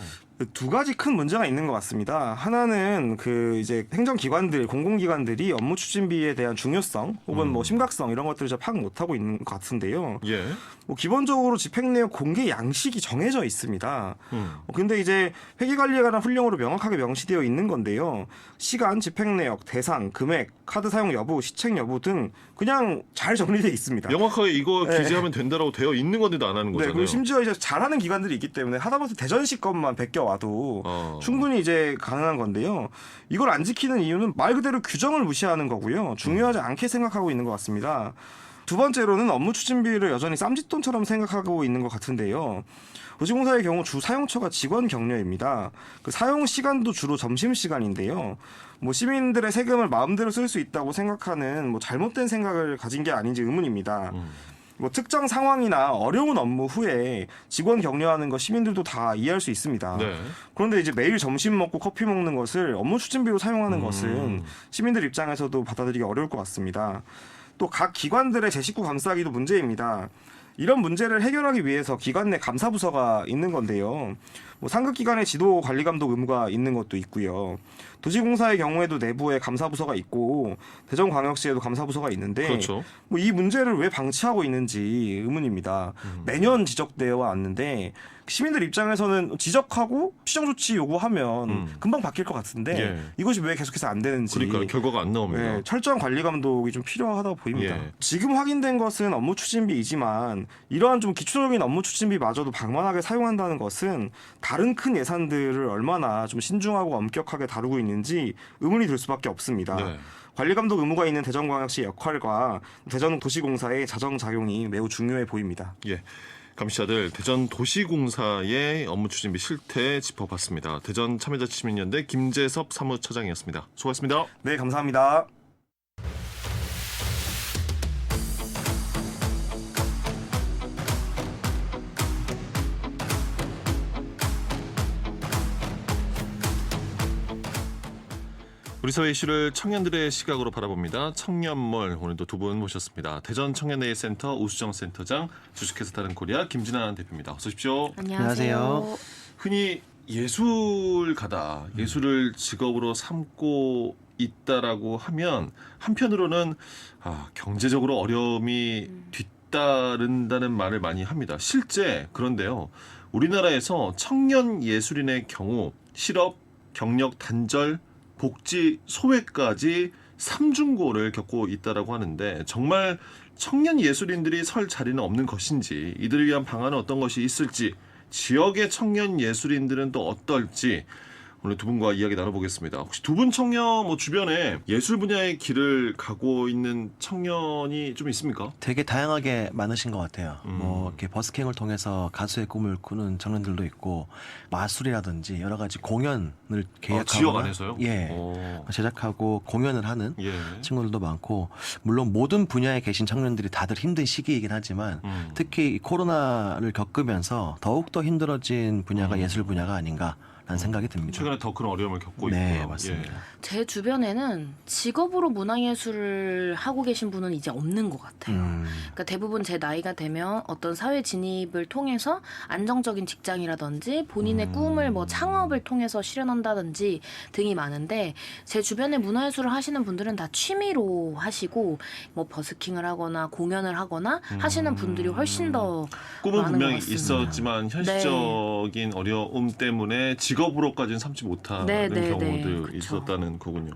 두 가지 큰 문제가 있는 것 같습니다. 하나는 그 이제 행정기관들, 공공기관들이 업무 추진비에 대한 중요성 혹은 뭐 심각성 이런 것들을 잘 파악 못하고 있는 것 같은데요. 예. 뭐 기본적으로 집행 내역 공개 양식이 정해져 있습니다. 근데 이제 회계관리에 관한 훈령으로 명확하게 명시되어 있는 건데요. 시간, 집행 내역, 대상, 금액, 카드 사용 여부, 시책 여부 등 그냥 잘 정리되어 있습니다. 명확하게 이거 네. 기재하면 된다라고 되어 있는 건데도 안 하는 네, 거잖아요. 그리고 심지어 이제 잘하는 기관들이 있기 때문에 하다못해 대전시 것만 베껴와도 충분히 이제 가능한 건데요. 이걸 안 지키는 이유는 말 그대로 규정을 무시하는 거고요. 중요하지 않게 생각하고 있는 것 같습니다. 두 번째로는 업무 추진비를 여전히 쌈짓돈처럼 생각하고 있는 것 같은데요. 도시공사의 경우 주 사용처가 직원 격려입니다. 그 사용 시간도 주로 점심 시간인데요. 뭐 시민들의 세금을 마음대로 쓸 수 있다고 생각하는 뭐 잘못된 생각을 가진 게 아닌지 의문입니다. 뭐 특정 상황이나 어려운 업무 후에 직원 격려하는 거 시민들도 다 이해할 수 있습니다. 네. 그런데 이제 매일 점심 먹고 커피 먹는 것을 업무 추진비로 사용하는 것은 시민들 입장에서도 받아들이기 어려울 것 같습니다. 또 각 기관들의 제 식구 감싸기도 문제입니다. 이런 문제를 해결하기 위해서 기관 내 감사부서가 있는 건데요. 뭐 상급 기관의 지도 관리 감독 의무가 있는 것도 있고요. 도시공사의 경우에도 내부에 감사부서가 있고 대전광역시에도 감사부서가 있는데 그렇죠. 뭐 이 문제를 왜 방치하고 있는지 의문입니다. 매년 지적되어 왔는데 시민들 입장에서는 지적하고 시정 조치 요구하면 금방 바뀔 것 같은데 예. 이것이 왜 계속해서 안 되는지 그러니까 결과가 안 나옵니다. 네, 철저한 관리 감독이 좀 필요하다고 보입니다. 예. 지금 확인된 것은 업무 추진비이지만 이러한 좀 기초적인 업무 추진비마저도 방만하게 사용한다는 것은 다른 큰 예산들을 얼마나 좀 신중하고 엄격하게 다루고 있는지 의문이 들 수밖에 없습니다. 네. 관리 감독 의무가 있는 대전광역시 역할과 대전도시공사의 자정작용이 매우 중요해 보입니다. 예. 감시자들 대전도시공사의 업무 추진비 실태 짚어봤습니다. 대전 참여자치민연대 김재섭 사무처장이었습니다. 수고하셨습니다. 네, 감사합니다. 우리 사회 이슈를 청년들의 시각으로 바라봅니다. 청년몰 오늘도 두 분 모셨습니다. 대전 청년내일센터 우수정 센터장, 주식회사 다른코리아 김진아 대표입니다. 어서 오십시오. 안녕하세요. 흔히 예술가다, 예술을 직업으로 삼고 있다라고 하면 한편으로는 경제적으로 어려움이 뒤따른다는 말을 많이 합니다. 실제 그런데요. 우리나라에서 청년 예술인의 경우 실업, 경력 단절, 복지 소외까지 삼중고를 겪고 있다라고 하는데 정말 청년 예술인들이 설 자리는 없는 것인지 이들을 위한 방안은 어떤 것이 있을지 지역의 청년 예술인들은 또 어떨지 오늘 두 분과 이야기 나눠보겠습니다. 혹시 두 분 청년 주변에 예술 분야의 길을 가고 있는 청년이 좀 있습니까? 되게 다양하게 많으신 것 같아요. 뭐 이렇게 버스킹을 통해서 가수의 꿈을 꾸는 청년들도 있고 마술이라든지 여러 가지 공연을 계획하거나 지역 안에서요? 예, 제작하고 공연을 하는 예. 친구들도 많고 물론 모든 분야에 계신 청년들이 다들 힘든 시기이긴 하지만 특히 이 코로나를 겪으면서 더욱더 힘들어진 분야가 예술 분야가 아닌가 라는 생각이 듭니다. 최근에 더 큰 어려움을 겪고 네, 있고요. 맞습니다. 제 주변에는 직업으로 문화예술을 하고 계신 분은 이제 없는 것 같아요. 그러니까 대부분 제 나이가 되면 어떤 사회 진입을 통해서 안정적인 직장이라든지 본인의 꿈을 뭐 창업을 통해서 실현한다든지 등이 많은데 제 주변에 문화예술을 하시는 분들은 다 취미로 하시고 뭐 버스킹을 하거나 공연을 하거나 하시는 분들이 훨씬 더 꿈은 많은 분명히 것 같습니다. 있었지만 현실적인 어려움 때문에 직업으로까지는 삼지 못하는 네, 경우도 그쵸. 있었다는 거군요.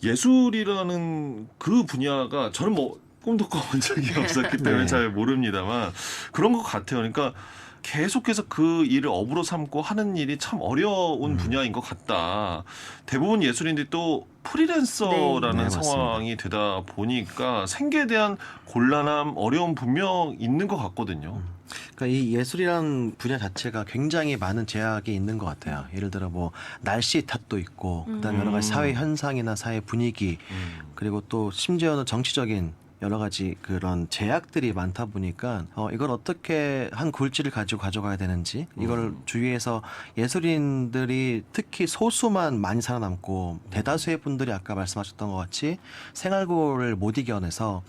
예술이라는 그 분야가 저는 뭐 꿈도 꿔본 적이 없었기 때문에 네. 잘 모릅니다만 그런 것 같아요. 그러니까 계속해서 그 일을 업으로 삼고 하는 일이 참 어려운 분야인 것 같다. 대부분 예술인들이 또 프리랜서라는 네, 상황이 되다 보니까 생계에 대한 곤란함, 어려움 분명 있는 것 같거든요. 그러니까 이 예술이라는 분야 자체가 굉장히 많은 제약이 있는 것 같아요. 예를 들어 뭐 날씨 탓도 있고, 그다음에 여러 가지 사회 현상이나 사회 분위기, 그리고 또 심지어는 정치적인 여러 가지 그런 제약들이 많다 보니까 이걸 어떻게 한 굴지를 가지고 가져가야 되는지 이걸 주위에서 예술인들이 특히 소수만 많이 살아남고 대다수의 분들이 아까 말씀하셨던 것 같이 생활고를 못 이겨내서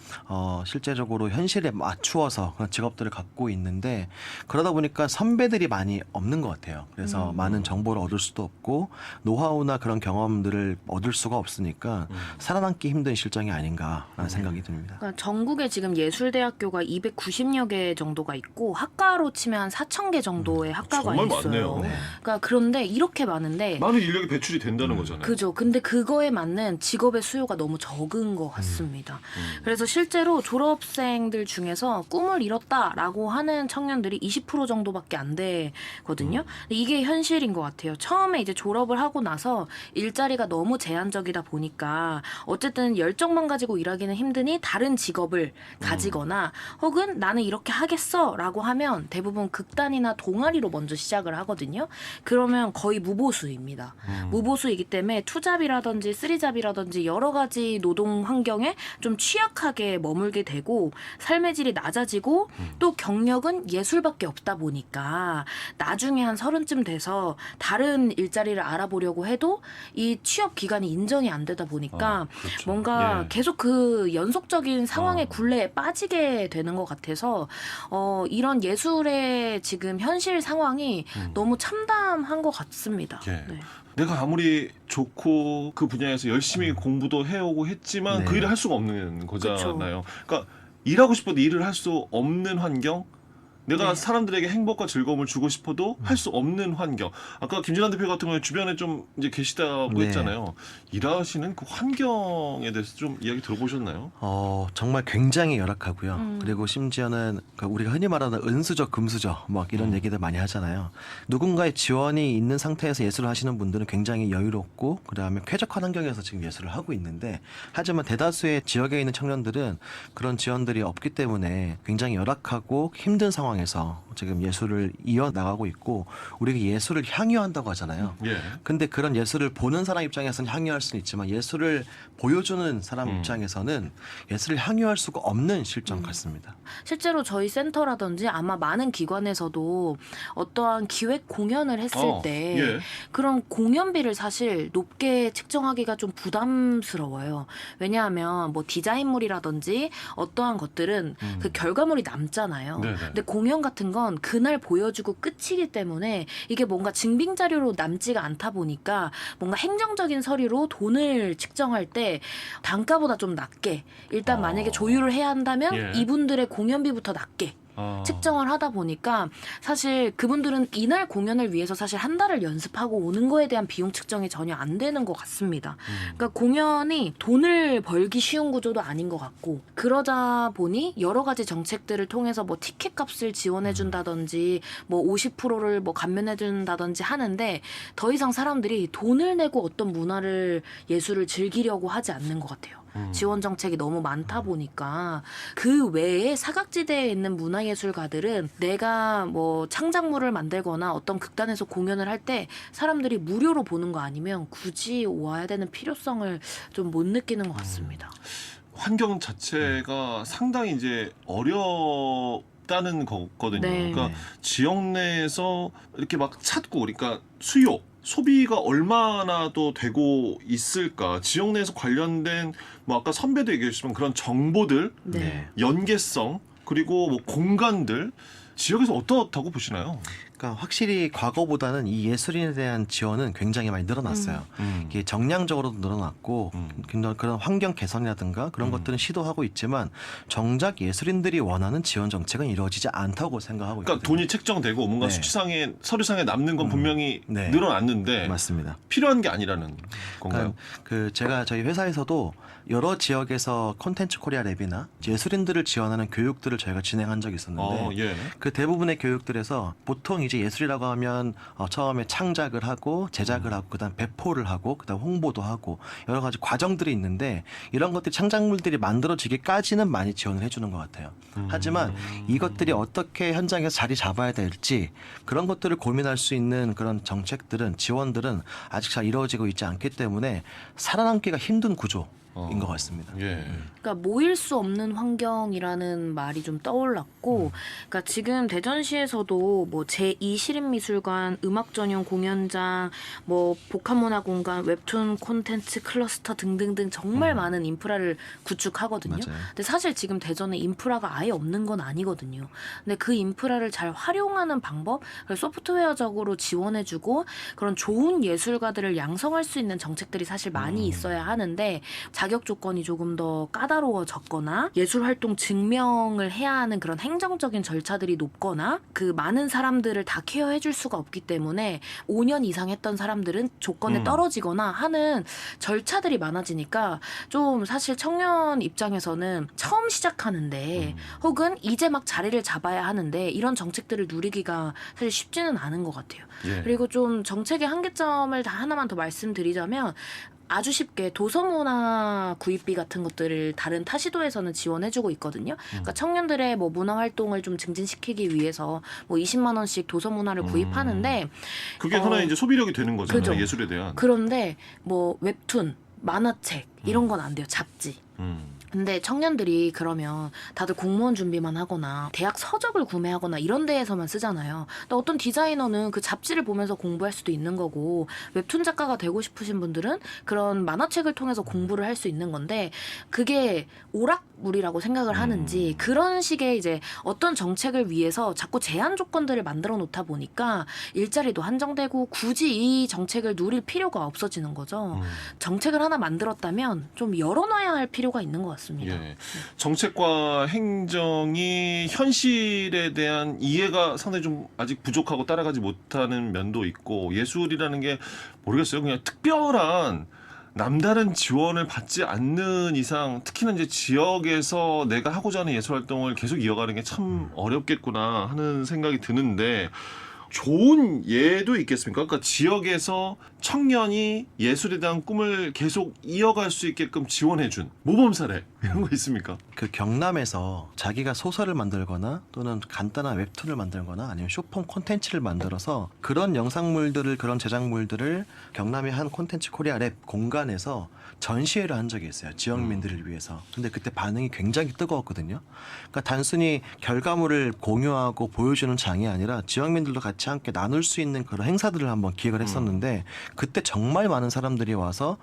실제적으로 현실에 맞추어서 그런 직업들을 갖고 있는데 그러다 보니까 선배들이 많이 없는 것 같아요. 그래서 많은 정보를 얻을 수도 없고 노하우나 그런 경험들을 얻을 수가 없으니까 살아남기 힘든 실정이 아닌가라는 생각이 듭니다. 그러니까 전국에 지금 예술대학교가 290여 개 정도가 있고 학과로 치면 한 4,000개 정도의 학과가 정말 있어요. 많네요. 그러니까 그런데 이렇게 많은데 많은 인력이 배출이 된다는 거잖아요. 그죠. 근데 그거에 맞는 직업의 수요가 너무 적은 것 같습니다. 그래서 실제로 졸업생들 중에서 꿈을 이뤘다라고 하는 청년들이 20% 정도밖에 안 되거든요. 근데 이게 현실인 것 같아요. 처음에 이제 졸업을 하고 나서 일자리가 너무 제한적이다 보니까 어쨌든 열정만 가지고 일하기는 힘드니 다른 직업을 가지거나 혹은 나는 이렇게 하겠어라고 하면 대부분 극단이나 동아리로 먼저 시작을 하거든요. 그러면 거의 무보수입니다. 무보수이기 때문에 투잡이라든지 쓰리잡이라든지 여러 가지 노동 환경에 좀 취약하게 머물게 되고 삶의 질이 낮아지고 또 경력은 예술밖에 없다 보니까 나중에 한 30쯤 돼서 다른 일자리를 알아보려고 해도 이 취업 기간이 인정이 안 되다 보니까 그렇죠. 뭔가 예. 계속 그 연속적인 상황의 굴레에 빠지게 되는 것 같아서 이런 예술의 지금 현실 상황이 너무 참담한 것 같습니다. 예. 네. 내가 아무리 좋고 그 분야에서 열심히 공부도 해오고 했지만 네. 그 일을 할 수가 없는 거잖아요. 그러니까 일하고 싶어도 일을 할 수 없는 환경. 내가 네. 사람들에게 행복과 즐거움을 주고 싶어도 할 수 없는 환경. 아까 김진환 대표 같은 경우에 주변에 좀 이제 계시다고 네. 했잖아요. 일하시는 그 환경에 대해서 좀 이야기 들어보셨나요? 정말 굉장히 열악하고요. 그리고 심지어는 우리가 흔히 말하는 은수저, 금수저 막 이런 얘기들 많이 하잖아요. 누군가의 지원이 있는 상태에서 예술을 하시는 분들은 굉장히 여유롭고 그다음에 쾌적한 환경에서 지금 예술을 하고 있는데 하지만 대다수의 지역에 있는 청년들은 그런 지원들이 없기 때문에 굉장히 열악하고 힘든 상황에서 지금 예술을 이어나가고 있고 우리가 예술을 향유한다고 하잖아요. 예. 근데 그런 예술을 보는 사람 입장에서는 향유할 수는 있지만 예술을 보여주는 사람 입장에서는 예술을 향유할 수가 없는 실정 같습니다. 실제로 저희 센터라든지 아마 많은 기관에서도 어떠한 기획 공연을 했을 때 예. 그런 공연비를 사실 높게 측정하기가 좀 부담스러워요. 왜냐하면 뭐 디자인물이라든지 어떠한 것들은 그 결과물이 남잖아요. 네네. 근데 공연 같은 건 그날 보여주고 끝이기 때문에 이게 뭔가 증빙 자료로 남지가 않다 보니까 뭔가 행정적인 서류로 돈을 측정할 때 단가보다 좀 낮게 일단 만약에 조율을 해야 한다면 예. 이분들의 공연비부터 낮게 측정을 하다 보니까 사실 그분들은 이날 공연을 위해서 사실 한 달을 연습하고 오는 거에 대한 비용 측정이 전혀 안 되는 것 같습니다. 그러니까 공연이 돈을 벌기 쉬운 구조도 아닌 것 같고 그러다 보니 여러 가지 정책들을 통해서 뭐 티켓 값을 지원해 준다든지 뭐 50%를 뭐 감면해 준다든지 하는데 더 이상 사람들이 돈을 내고 어떤 문화를 예술을 즐기려고 하지 않는 것 같아요. 지원 정책이 너무 많다 보니까 그 외에 사각지대에 있는 문화예술가들은 내가 뭐 창작물을 만들거나 어떤 극단에서 공연을 할 때 사람들이 무료로 보는 거 아니면 굳이 와야 되는 필요성을 좀 못 느끼는 것 같습니다. 환경 자체가 상당히 이제 어렵다는 거거든요. 네. 그러니까 지역 내에서 이렇게 막 찾고 그러니까 수요 소비가 얼마나 또 되고 있을까? 지역 내에서 관련된 뭐 아까 선배도 얘기해 주시면 그런 정보들, 네. 연계성 그리고 뭐 공간들 지역에서 어떻다고 보시나요? 그러니까 확실히 과거보다는 이 예술인에 대한 지원은 굉장히 많이 늘어났어요. 이게 정량적으로도 늘어났고 그런 환경 개선이라든가 그런 것들은 시도하고 있지만 정작 예술인들이 원하는 지원 정책은 이루어지지 않다고 생각하고 그러니까 있거든요. 돈이 책정되고 뭔가 네. 수치상에 서류상에 남는 건 분명히 네. 늘어났는데 맞습니다. 필요한 게 아니라는 건가요? 그러니까 제가 저희 회사에서도 여러 지역에서 콘텐츠 코리아 랩이나 예술인들을 지원하는 교육들을 저희가 진행한 적이 있었는데 예. 그 대부분의 교육들에서 보통 이제 예술이라고 하면 처음에 창작을 하고 제작을 하고 그다음 배포를 하고 그다음 홍보도 하고 여러 가지 과정들이 있는데 이런 것들이 창작물들이 만들어지기까지는 많이 지원을 해주는 것 같아요. 하지만 이것들이 어떻게 현장에서 자리 잡아야 될지 그런 것들을 고민할 수 있는 그런 정책들은 지원들은 아직 잘 이루어지고 있지 않기 때문에 살아남기가 힘든 구조. 인 것 같습니다. 예. 그러니까 모일 수 없는 환경이라는 말이 좀 떠올랐고, 그러니까 지금 대전시에서도 뭐 제2 시립미술관, 음악 전용 공연장, 뭐 복합문화공간, 웹툰 콘텐츠 클러스터 등등등 정말 많은 인프라를 구축하거든요. 맞아요. 근데 사실 지금 대전에 인프라가 아예 없는 건 아니거든요. 근데 그 인프라를 잘 활용하는 방법, 소프트웨어적으로 지원해주고 그런 좋은 예술가들을 양성할 수 있는 정책들이 사실 많이 있어야 하는데. 자격 조건이 조금 더 까다로워졌거나 예술 활동 증명을 해야 하는 그런 행정적인 절차들이 높거나 그 많은 사람들을 다 케어해 줄 수가 없기 때문에 5년 이상 했던 사람들은 조건에 떨어지거나 하는 절차들이 많아지니까 좀 사실 청년 입장에서는 처음 시작하는데 혹은 이제 막 자리를 잡아야 하는데 이런 정책들을 누리기가 사실 쉽지는 않은 것 같아요. 예. 그리고 좀 정책의 한계점을 다 하나만 더 말씀드리자면 아주 쉽게 도서문화 구입비 같은 것들을 다른 타시도에서는 지원해주고 있거든요. 그러니까 청년들의 뭐 문화 활동을 좀 증진시키기 위해서 뭐 20만 원씩 도서문화를 구입하는데 그게 하나의 이제 소비력이 되는 거잖아요. 그죠. 예술에 대한. 그런데 뭐 웹툰, 만화책 이런 건 안 돼요. 잡지. 근데 청년들이 그러면 다들 공무원 준비만 하거나 대학 서적을 구매하거나 이런 데에서만 쓰잖아요. 근데 어떤 디자이너는 그 잡지를 보면서 공부할 수도 있는 거고 웹툰 작가가 되고 싶으신 분들은 그런 만화책을 통해서 공부를 할 수 있는 건데 그게 오락물이라고 생각을 하는지 그런 식의 이제 어떤 정책을 위해서 자꾸 제한 조건들을 만들어 놓다 보니까 일자리도 한정되고 굳이 이 정책을 누릴 필요가 없어지는 거죠. 정책을 하나 만들었다면 좀 열어놔야 할 필요가 있는 것 같습니다. 예. 정책과 행정이 현실에 대한 이해가 상당히 좀 아직 부족하고 따라가지 못하는 면도 있고 예술이라는 게 모르겠어요. 그냥 특별한 남다른 지원을 받지 않는 이상 특히나 이제 지역에서 내가 하고자 하는 예술 활동을 계속 이어가는 게 참 어렵겠구나 하는 생각이 드는데 좋은 예도 있겠습니까? 그러니까 지역에서 청년이 예술에 대한 꿈을 계속 이어갈 수 있게끔 지원해준 모범 사례 이런 거 있습니까? 그 경남에서 자기가 소설을 만들거나 또는 간단한 웹툰을 만들거나 아니면 쇼폼 콘텐츠를 만들어서 그런 영상물들을 그런 제작물들을 경남의 한 콘텐츠 코리아 랩 공간에서 전시회를 한 적이 있어요. 지역민들을 위해서. 근데 그때 반응이 굉장히 뜨거웠거든요. 그러니까 단순히 결과물을 공유하고 보여주는 장이 아니라 지역민들도 같이 함께 나눌 수 있는 그런 행사들을 한번 기획을 했었는데 그때 정말 많은 사람들이 와서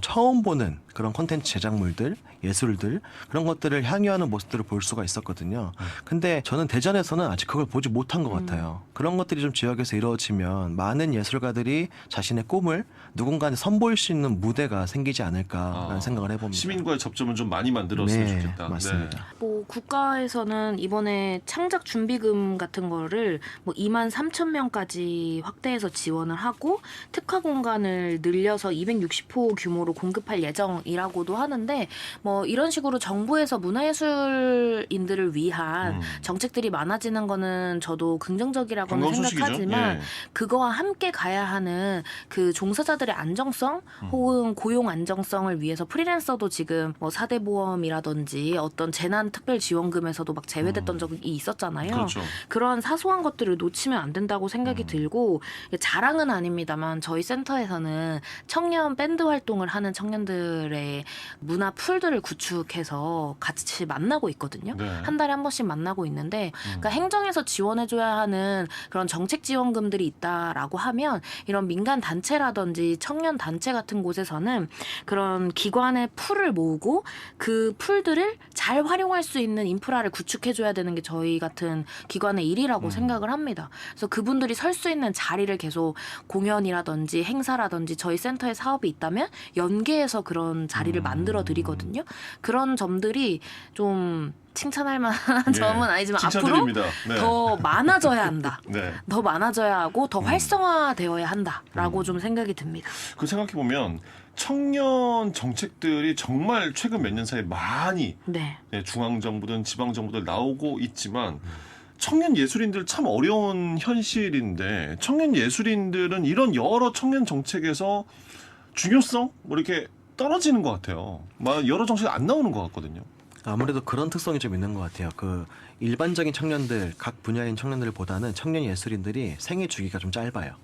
처음 보는 그런 콘텐츠 제작물들, 예술들 그런 것들을 향유하는 모습들을 볼 수가 있었거든요. 근데 저는 대전에서는 아직 그걸 보지 못한 것 같아요. 그런 것들이 좀 지역에서 이루어지면 많은 예술가들이 자신의 꿈을 누군가한테 선보일 수 있는 무대가 생기지 않을까라는 생각을 해봅니다. 시민과의 접점을 좀 많이 만들었으면 네, 좋겠다. 맞습니다. 네. 뭐 국가에서는 이번에 창작 준비금 같은 거를 뭐 2만 3천 명까지 확대해서 지원을 하고 특화 공간을 늘려서 260호 규모로 공급할 예정이라고도 하는데 뭐 이런 식으로 정부에서 문화예술인들을 위한 정책들이 많아지는 거는 저도 긍정적이라고는 반가운 소식이죠. 생각하지만 예. 그거와 함께 가야 하는 그 종사자들의 안정성 혹은 고용 안정성을 위해서 프리랜서도 지금 뭐 4대 보험이라든지 어떤 재난 특별 지원금에서도 막 제외됐던 적이 있었잖아요. 그렇죠. 그런 사소한 것들을 놓치면 안 된다. 된다고 생각이 들고 자랑은 아닙니다만 저희 센터에서는 청년 밴드 활동을 하는 청년들의 문화 풀들을 구축해서 같이 만나고 있거든요. 네. 한 달에 한 번씩 만나고 있는데 그러니까 행정에서 지원해줘야 하는 그런 정책 지원금들이 있다라고 하면 이런 민간 단체라든지 청년 단체 같은 곳에서는 그런 기관의 풀을 모으고 그 풀들을 잘 활용할 수 있는 인프라를 구축해줘야 되는 게 저희 같은 기관의 일이라고 생각을 합니다. 그래서 그분들이 설 수 있는 자리를 계속 공연이라든지 행사라든지 저희 센터에 사업이 있다면 연계해서 그런 자리를 만들어 드리거든요. 그런 점들이 좀 칭찬할 만한 점은 아니지만 앞으로 칭찬드립니다. 네. 더 많아져야 한다. 네. 더 많아져야 하고 더 활성화되어야 한다라고 좀 생각이 듭니다. 그 생각해 보면 청년 정책들이 정말 최근 몇 년 사이에 많이 네. 중앙 정부든 지방 정부들 나오고 있지만 청년 예술인들 참 어려운 현실인데 청년 예술인들은 이런 여러 청년 정책에서 중요성 뭐 이렇게 떨어지는 것 같아요. 막 여러 정책이 안 나오는 것 같거든요. 아무래도 그런 특성이 좀 있는 것 같아요. 그 일반적인 청년들, 각 분야인 청년들보다는 청년 예술인들이 생애 주기가 좀 짧아요.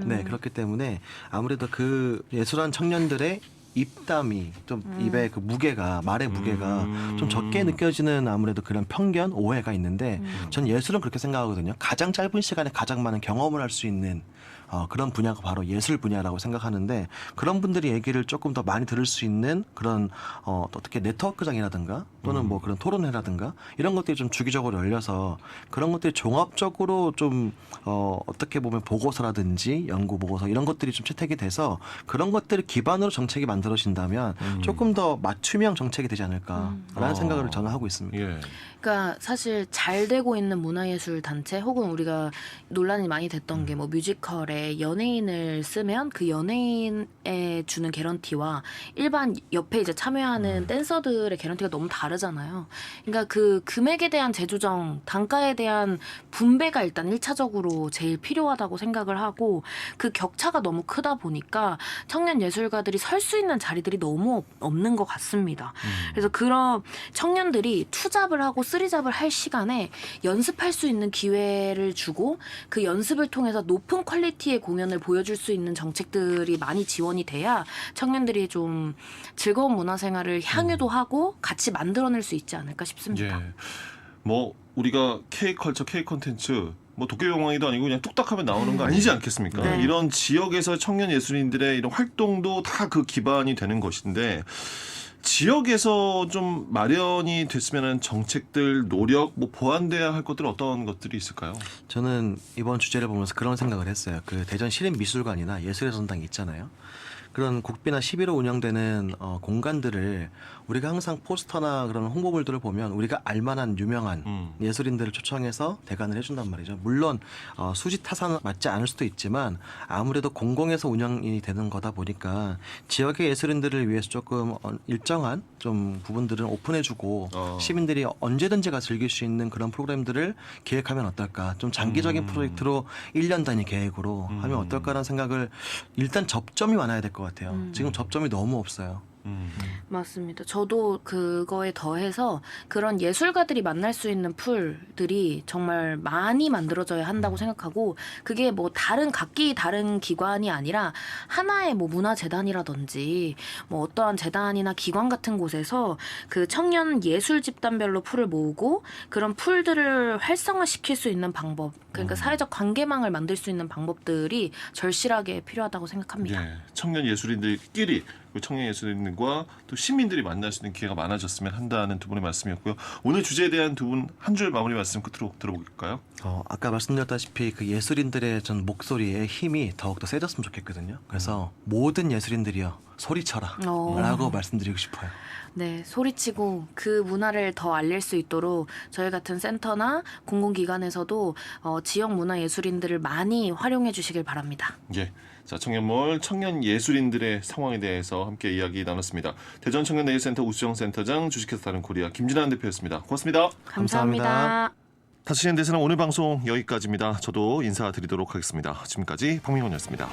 네, 그렇기 때문에 아무래도 그 예술한 청년들의 입담이 좀 입의 그 무게가 말의 무게가 좀 적게 느껴지는 아무래도 그런 편견, 오해가 있는데 전 예술은 그렇게 생각하거든요. 가장 짧은 시간에 가장 많은 경험을 할 수 있는 그런 분야가 바로 예술 분야라고 생각하는데 그런 분들이 얘기를 조금 더 많이 들을 수 있는 그런 어떻게 네트워크장이라든가 또는 뭐 그런 토론회라든가 이런 것들이 좀 주기적으로 열려서 그런 것들이 종합적으로 좀 어떻게 보면 보고서라든지 연구 보고서 이런 것들이 좀 채택이 돼서 그런 것들을 기반으로 정책이 만들어진다면 조금 더 맞춤형 정책이 되지 않을까라는 생각을 저는 하고 있습니다. 예. 그러니까 사실 잘 되고 있는 문화예술 단체 혹은 우리가 논란이 많이 됐던 게 뭐 뮤지컬에 연예인을 쓰면 그 연예인에 주는 개런티와 일반 옆에 이제 참여하는 댄서들의 개런티가 너무 다르잖아요. 그러니까 그 금액에 대한 재조정, 단가에 대한 분배가 일단 1차적으로 제일 필요하다고 생각을 하고 그 격차가 너무 크다 보니까 청년 예술가들이 설 수 있는 자리들이 너무 없는 것 같습니다. 그래서 그런 청년들이 투잡을 하고 쓰리잡을 할 시간에 연습할 수 있는 기회를 주고 그 연습을 통해서 높은 퀄리티의 공연을 보여줄 수 있는 정책들이 많이 지원이 돼야 청년들이 좀 즐거운 문화생활을 향유도 하고 같이 만들어낼 수 있지 않을까 싶습니다. 예. 뭐 우리가 K컬처, K콘텐츠 뭐 도쿄영화도 아니고 그냥 뚝딱하면 나오는 거 아니지 않겠습니까? 네. 이런 지역에서 청년 예술인들의 이런 활동도 다 그 기반이 되는 것인데 지역에서 좀 마련이 됐으면 하는 정책들, 노력, 뭐 보완돼야 할 것들은 어떤 것들이 있을까요? 저는 이번 주제를 보면서 그런 생각을 했어요. 그 대전 시립미술관이나 예술의 전당이 있잖아요. 그런 국비나 시비로 운영되는 공간들을 우리가 항상 포스터나 그런 홍보물들을 보면 우리가 알만한 유명한 예술인들을 초청해서 대관을 해준단 말이죠. 물론 수지 타산 맞지 않을 수도 있지만 아무래도 공공에서 운영이 되는 거다 보니까 지역의 예술인들을 위해서 조금 일정한 좀 부분들은 오픈해주고 시민들이 언제든지 가 즐길 수 있는 그런 프로그램들을 기획하면 어떨까. 좀 장기적인 프로젝트로 1년 단위 계획으로 하면 어떨까라는 생각을 일단 접점이 많아야 될 것 같아요. 지금 접점이 너무 없어요. 맞습니다. 저도 그거에 더해서 그런 예술가들이 만날 수 있는 풀들이 정말 많이 만들어져야 한다고 생각하고 그게 뭐 각기 다른 기관이 아니라 하나의 뭐 문화재단이라든지 뭐 어떠한 재단이나 기관 같은 곳에서 그 청년 예술 집단별로 풀을 모으고 그런 풀들을 활성화시킬 수 있는 방법 그러니까 사회적 관계망을 만들 수 있는 방법들이 절실하게 필요하다고 생각합니다. 예. 청년 예술인들끼리 청년 예술인들과 또 시민들이 만날 수 있는 기회가 많아졌으면 한다는 두 분의 말씀이었고요. 오늘 주제에 대한 두 분 한 줄 마무리 말씀 끝으로 들어볼까요? 아까 말씀드렸다시피 그 예술인들의 전 목소리의 힘이 더욱더 세졌으면 좋겠거든요. 그래서 모든 예술인들이요 소리쳐라 라고 말씀드리고 싶어요. 네, 소리치고 그 문화를 더 알릴 수 있도록 저희 같은 센터나 공공기관에서도 지역 문화예술인들을 많이 활용해 주시길 바랍니다. 예. 자, 청년몰 청년 예술인들의 상황에 대해서 함께 이야기 나눴습니다. 대전 청년내일센터 우수정 센터장, 주식회사 다른코리아 김진환 대표였습니다. 고맙습니다. 감사합니다. 5시엔 대세는 오늘 방송 여기까지입니다. 저도 인사드리도록 하겠습니다. 지금까지 박민원이었습니다.